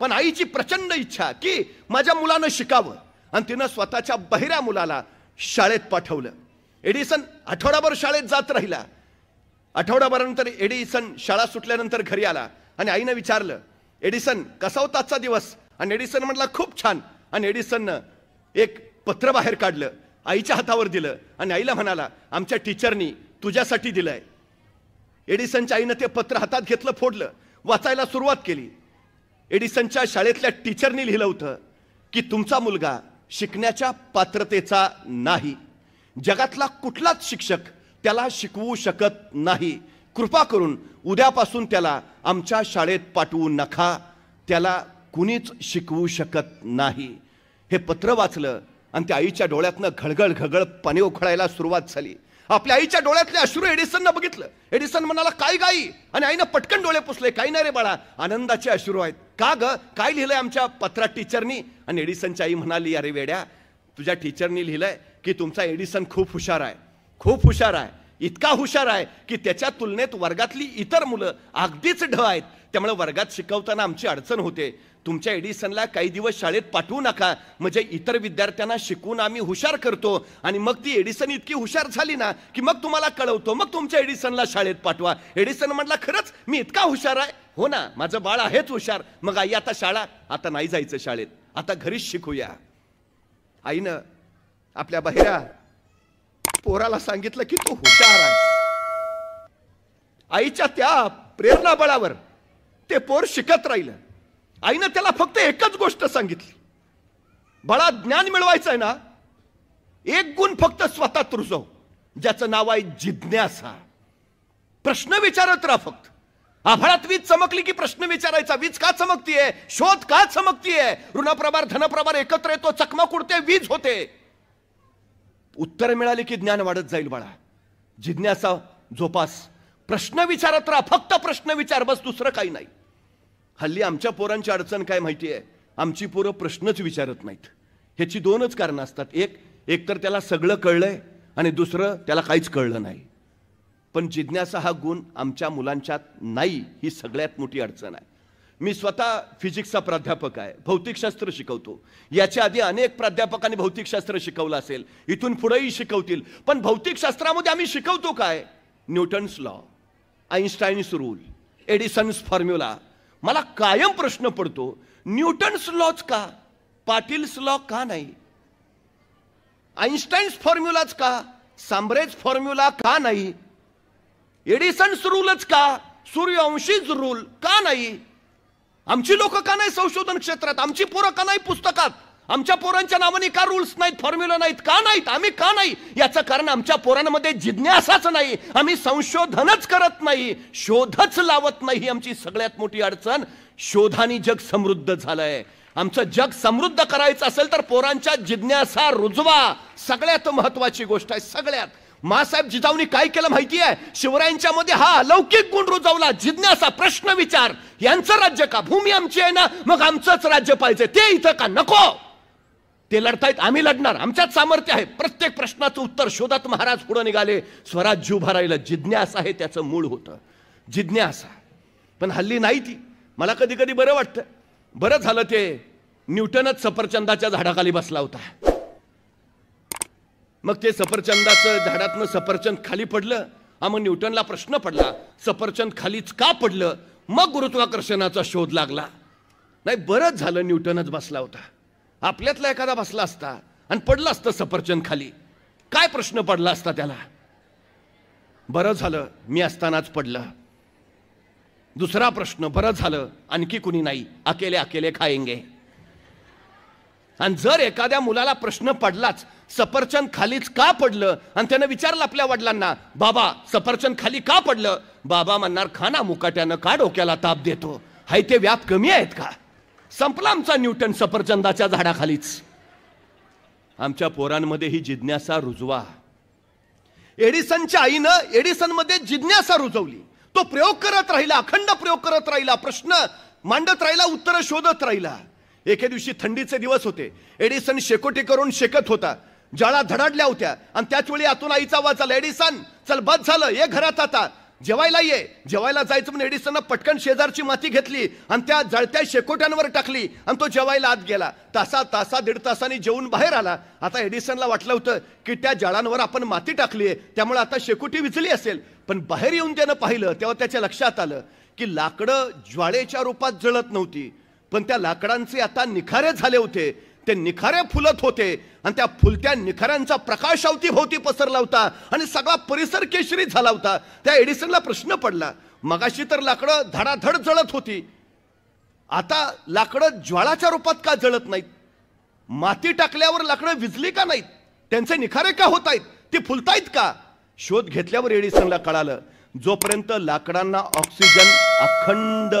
पण आईची प्रचंड इच्छा की माझ्या मुलानं शिकावं, आणि तिनं स्वतःच्या बहिऱ्या मुलाला शाळेत पाठवलं. एडिसन आठवडाभर शाळेत जात राहिला. आठवडाभरानंतर एडिसन शाळा सुटल्यानंतर घरी आला आणि आईनं विचारलं एडिसन कसा होता आजचा दिवस. आणि एडिसन म्हटला खूप छान. आणि एडिसननं एक पत्र बाहेर काढलं, आईच्या हातावर दिलं आणि आईला म्हणाला आमच्या टीचरनी तुझ्यासाठी दिलंय. एडिसनच्या आईनं ते पत्र हातात घेतलं, फोडलं, वाचायला सुरुवात केली. एडिसनच्या शाळेतल्या टीचरनी लिहिलं होतं की तुमचा मुलगा शिकण्याच्या पात्रतेचा नाही. जगातला कुठलाच शिक्षक त्याला शिकवू शकत नाही. कृपा करून उद्यापासून त्याला आमच्या शाळेत पाठवू नका. त्याला कुणीच शिकवू शकत नाही. हे पत्र वाचलं आणि त्या आईच्या डोळ्यातनं घळघळ पाणी उखळायला सुरुवात झाली. आपल्या आईच्या डोळ्यातले अश्रू एडिसननं बघितलं. एडिसन म्हणाला काय गाई. आणि आईनं पटकन डोळे पुसले. काही नाही रे बाळा, आनंदाचे अश्रू आहेत. का ग, काय लिहिलंय आमच्या पत्रात टीचरनी. आणि एडिसनची आई म्हणाली अरे वेड्या, तुझ्या टीचरनी लिहिलंय की तुमचा एडिसन खूप हुशार आहे, खूप हुशार आहे. इतका हुशार आहे की त्याच्या तुलनेत वर्गातली इतर मुलं अगदीच ढ आहेत. त्यामुळे वर्गात शिकवताना आमची अडचण होते. तुमच्या एडिसनला काही दिवस शाळेत पाठवू नका, म्हणजे इतर विद्यार्थ्यांना शिकवून आम्ही हुशार करतो आणि मग ती एडिसन इतकी हुशार झाली ना की मग तुम्हाला कळवतो, मग तुमच्या एडिसनला शाळेत पाठवा. एडिसन म्हटला, खरंच मी इतका हुशार आहे? हो ना, माझं बाळ आहेच हुशार. मग आई आता शाळा, आता नाही जायचं शाळेत, आता घरीच शिकूया. आईनं आपल्या बहिऱ्या पोराला सांगितलं की तू हुशार आहे. आईच्या त्या प्रेरणा बळावर ते पोर शिकत राहिलं. आईनं त्याला फक्त एकच गोष्ट सांगितली, बाळा ज्ञान मिळवायचं आहे ना, एक गुण फक्त स्वतःत रुजव, ज्याचं नाव आहे जिज्ञासा. प्रश्न विचारत राहा फक्त. आभाळात वीज चमकली की प्रश्न विचारायचा, वीज का चमकतीये, शोध का चमकतीये, ऋणप्रभार धनप्रभार एकत्र येतो, चकमक उडते, वीज होते. उत्तर मिळाली की ज्ञान वाढत जाईल. बाळा जिज्ञासा जोपास, प्रश्न विचारत राहा, फक्त प्रश्न विचार, बस, दुसरं काही नाही. हल्ली आमच्या पोरांची अडचण काय माहिती आहे, आमची पोरं प्रश्नच विचारत नाहीत. ह्याची दोनच कारणं असतात. एक तर त्याला सगळं कळलंय आणि दुसरं त्याला काहीच कळलं नाही. पण जिज्ञासा हा गुण आमच्या मुलांच्यात नाही, ही सगळ्यात मोठी अडचण आहे. मी स्वतः फिजिक्सचा प्राध्यापक आहे, भौतिकशास्त्र शिकवतो. याच्या आधी अनेक प्राध्यापकांनी भौतिकशास्त्र शिकवलं असेल, इथून पुढेही शिकवतील. पण भौतिकशास्त्रामध्ये आम्ही शिकवतो काय? Newton's law, Einstein's rule, Edison's formula. मला कायम प्रश्न पडतो, न्यूटन्स लॉच का, पाटील्स लॉ का नाही, आईन्स्टाईन्स फॉर्म्युलाच का, सांब्रेज फॉर्म्युला का नाही, एडिसन्स रूलच का, सूर्यवंशीच रूल का नाही? आमची लोक का नाही संशोधन क्षेत्रात, आमची पोरं का नाही पुस्तकात, आमच्या पोरांच्या नावाने का रूल्स नाहीत, फॉर्म्युला नाहीत, का नाहीत, आम्ही का नाही? याचं कारण आमच्या पोरांमध्ये जिज्ञासाच नाही, आम्ही संशोधनच करत नाही, शोधच लावत नाही. आमची सगळ्यात मोठी अडचण, शोधानी जग समृद्ध झालंय. आमचं जग समृद्ध करायचं असेल तर पोरांच्या जिज्ञासा रुजवा, सगळ्यात महत्वाची गोष्ट आहे. सगळ्यात मासाहेब जिजाऊनी काय केलं माहिती आहे? शिवरायांच्या मध्ये हा अलौकिक गुण रुजवला, जिज्ञासा, प्रश्न विचार. यांचं राज्य का, भूमी आमची आहे ना, मग आमचंच राज्य पाहिजे, ते इथं का नको? ते लढतायत, आम्ही लढणार, आमच्यात सामर्थ्य आहे. प्रत्येक प्रश्नाचं उत्तर शोधत महाराज पुढे निघाले, स्वराज्य उभा राहिलं. जिज्ञासा आहे त्याचं मूळ होतं, जिज्ञासा. पण हल्ली नाही ती. मला कधी कधी बरं वाटतं, बरं झालं ते न्यूटनच सफरचंदाच्या झाडाखाली बसला होता. मग ते सफरचंदाचं झाडातनं सफरचंद खाली पडलं. मग न्यूटनला प्रश्न पडला, सफरचंद खालीच का पडलं? मग गुरुत्वाकर्षणाचा शोध लागला. नाही, बरंच झालं न्यूटनच बसला होता. आपल्यातला एखादा बसला असता आणि पडलं असतं सफरचंद खाली, काय प्रश्न पडला असता त्याला? बरं झालं मी असतानाच पडलं. दुसरा प्रश्न, बरं झालं आणखी कुणी नाही, अकेले अकेले खाएंगे. आणि जर एखाद्या मुलाला प्रश्न पडलाच, सफरचंद खालीच का पडलं, आणि त्यानं विचारलं आपल्या वडिलांना, बाबा सफरचंद खाली का पडलं? बाबा म्हणणार, खाना मुकाट्यानं का डोक्याला ताप देतो, हाय ते व्याप कमी आहेत का? संपला आमचा न्यूटन सफरचंदाच्या झाडाखालीच. आमच्या पोरांमध्ये ही जिज्ञासा रुजवा. एडिसनच्या आईनं एडिसन मध्ये जिज्ञासा रुजवली. तो प्रयोग करत राहिला, अखंड प्रयोग करत राहिला, प्रश्न मांडत राहिला, उत्तर शोधत राहिला. एके दिवशी थंडीचे दिवस होते. एडिसन शेकोटी करून शेकत होता. ज्वाळा धडाडल्या होत्या आणि त्याच वेळी आतून आईचा आवाज आला, एडिसन चल बस झालं, ये घरात आता, जेवायला ये. जेवायला जायचं म्हणून एडिसननं पटकन शेजारची माती घेतली आणि त्या जळत्या शेकोट्यांवर टाकली आणि तो जेवायला आत गेला. तासा दीड तासांनी जेवून बाहेर आला. आता एडिसनला वाटलं होतं की त्या जाळांवर आपण माती टाकली आहे, त्यामुळे आता शेकोटी विझली असेल. पण बाहेर येऊन त्यानं पाहिलं तेव्हा त्याच्या लक्षात आलं की लाकडं ज्वाळेच्या रूपात जळत नव्हती, पण त्या लाकडांचे आता निखारे झाले होते. ते निखारे फुलत होते आणि त्या फुलत्या निखाऱ्यांचा प्रकाश अवतीभोवती पसरला होता आणि सगळा परिसर केशरी झाला होता. त्या एडिसनला प्रश्न पडला, मगाशी तर लाकडं धडाधड जळत होती, आता लाकडं ज्वाळाच्या रूपात का जळत नाहीत? माती टाकल्यावर लाकडं विझली का नाहीत? त्यांचे निखारे का होत आहेत? ती फुलतायत का? शोध घेतल्यावर एडिसनला कळालं, जोपर्यंत लाकडांना ऑक्सिजन अखंड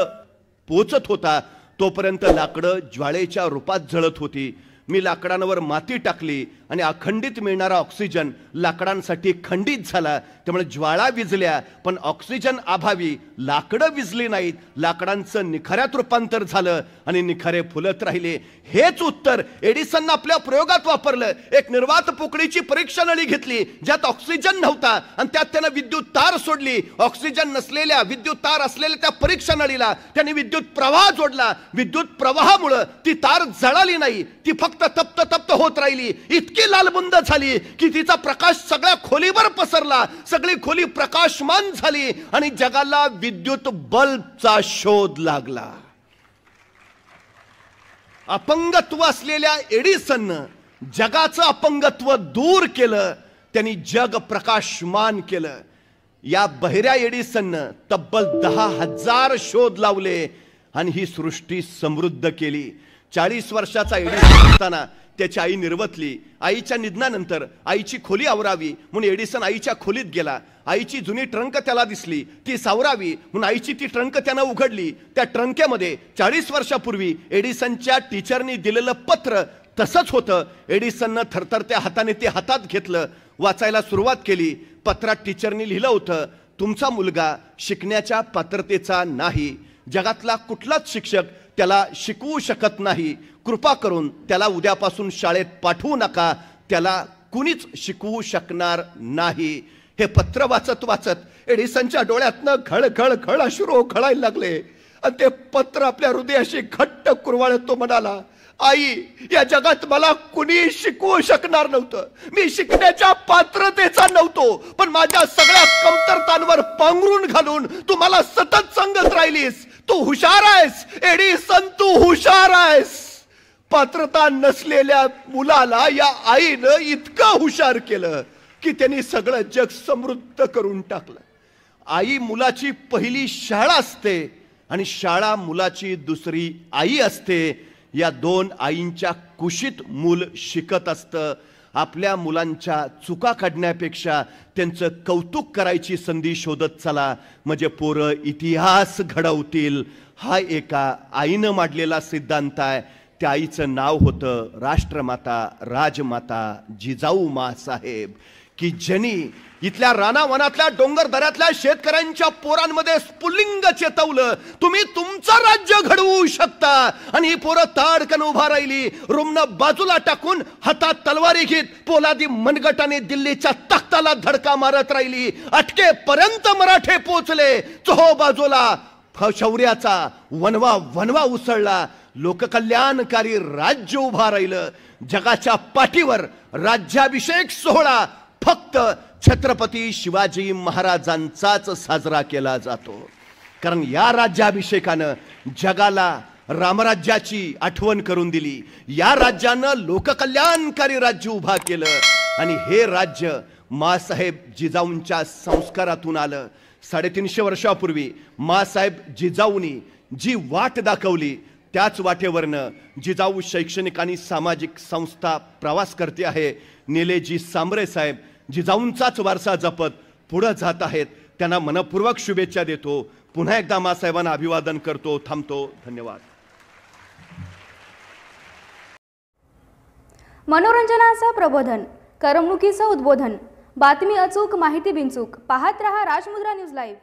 पोचत होता तोपर्यंत लाकडं ज्वाळेच्या रूपात जळत होती. मी लाकडांवर माती टाकली आणि अखंडित मिळणारा ऑक्सिजन लाकडांसाठी खंडित झाला, त्यामुळे ज्वाळा विझल्या पण ऑक्सिजन अभावी लाकडं विझली नाहीत, लाकडांचं निखाऱ्यात रूपांतर झालं आणि निखारे फुलत राहिले. हेच उत्तर एडिसननं आपल्या प्रयोगात वापरलं. एक निर्वात पोकळीची परीक्षा नळी घेतली ज्यात ऑक्सिजन नव्हता आणि त्यात त्यानं विद्युत तार सोडली. ऑक्सिजन नसलेल्या विद्युत तार असलेल्या त्या परीक्षा नळीला त्यांनी विद्युत प्रवाह जोडला. विद्युत प्रवाहामुळे ती तार जळाली नाही, ती फक्त तप्त तप्त होत राहिली. इतकी लालबुंद झाली की तिचा प्रकाश सगळ्या खोलीवर पसरला, सगळी खोली प्रकाशमान झाली आणि जगाला विद्युत बल्बचा शोध लागला. अपंगत्व असलेल्या एडिसननं जगाचं अपंगत्व दूर केलं, त्यांनी जग प्रकाशमान केलं. या बहिऱ्या एडिसननं तब्बल 10,000 शोध लावले आणि ही सृष्टी समृद्ध केली. 40 वर्षाचा एडिसन असताना त्याची आई निर्वतली. आईच्या निधनानंतर आईची खोली आवरावी म्हणून एडिसन आईच्या खोलीत गेला. आईची जुनी ट्रंक त्याला दिसली, ती सावरावी म्हणून आईची ती ट्रंक त्यानं उघडली. त्या ट्रंकेमध्ये 40 वर्षापूर्वी एडिसनच्या टीचरनी दिलेलं पत्र तसंच होतं. एडिसननं थरथरत्या हाताने ते हातात घेतलं, वाचायला सुरुवात केली. पत्रात टीचरनी लिहिलं होतं, तुमचा मुलगा शिकण्याच्या पात्रतेचा नाही, जगातला कुठलाच शिक्षक त्याला शिकवू शकत नाही, कृपा करून त्याला उद्यापासून शाळेत पाठवू नका, त्याला कुणीच शिकवू शकणार नाही. हे पत्र वाचत वाचत एडिसनच्या डोळ्यातनं घळ घळ घळ अश्रू खळायला लागले आणि ते पत्र आपल्या हृदयाशी घट्ट कुरवाळत तो म्हणाला, आई, या जगात मला कुणी शिकवू शकणार नव्हतं, मी शिकण्याच्या पात्रतेचा नव्हतो, पण माझ्या सगळ्या कमतरतांवर पांघरून घालून तू मला सतत सांगत राहिलीस, तू हुशार आहेस एडिसन, तू हुशार आहेस. पात्रता नसलेल्या मुलाला या आईनं इतकं हुशार केलं की त्यांनी सगळं जग समृद्ध करून टाकलं. आई मुलाची पहिली शाळा असते आणि शाळा मुलाची दुसरी आई असते. या दोन आईंच्या कुशीत मूल शिकत असतं. आपल्या मुलांच्या चुका काढण्यापेक्षा त्यांचं कौतुक करायची संधी शोधत चला, म्हणजे पोरं इतिहास घडवतील. हा एका आईनं मांडलेला सिद्धांत आहे. त्या आईचं नाव होतं राष्ट्रमाता राजमाता जिजाऊ माँसाहेब, की ज्यांनी इथल्या रानावनातल्या डोंगर दऱ्यातल्या शेतकऱ्यांच्या पोरांमध्ये स्फुल्लिंग चेतवलं, तुम्ही तुमचं राज्य घडवू शकता. आणि ही पोरं ताडकन उभा राहिली, रुमनं बाजूला टाकून हातात तलवारी घेत पोलादी मनगटाने दिल्लीच्या तख्ताला धडका मारत राहिली. अटकेपर्यंत मराठे पोचले. चोहो बाजूला शौर्याचा वनवा वनवा उसळला. लोककल्याणकारी राज्य उभा राहिलं. जगाच्या पाठीवर राज्याभिषेक सोहळा फक्त छत्रपती शिवाजी महाराजांचाच साजरा केला जातो, कारण या राज्याभिषेकानं जगाला रामराज्याची आठवण करून दिली. या राज्यानं लोककल्याणकारी राज्य उभा केलं आणि हे राज्य माँसाहेब जिजाऊंच्या संस्कारातून आलं. 350 वर्षापूर्वी माँसाहेब जिजाऊंनी जी वाट दाखवली त्याच वाटेवरनं जिजाऊ शैक्षणिक आणि सामाजिक संस्था प्रवास करते आहे. निलेजी सांबरे साहेब जिजाऊंचाच वारसा जपत पुढे जात आहेत. त्यांना मनपूर्वक शुभेच्छा देतो. पुन्हा एकदा माँसाहेबांना अभिवादन करतो. थांबतो. धन्यवाद. मनोरंजनाचं प्रबोधन, करमणुकीचं उद्बोधन, बातमी अचूक, माहिती बिनचूक. पाहत रहा राजमुद्रा न्यूज लाईव्ह.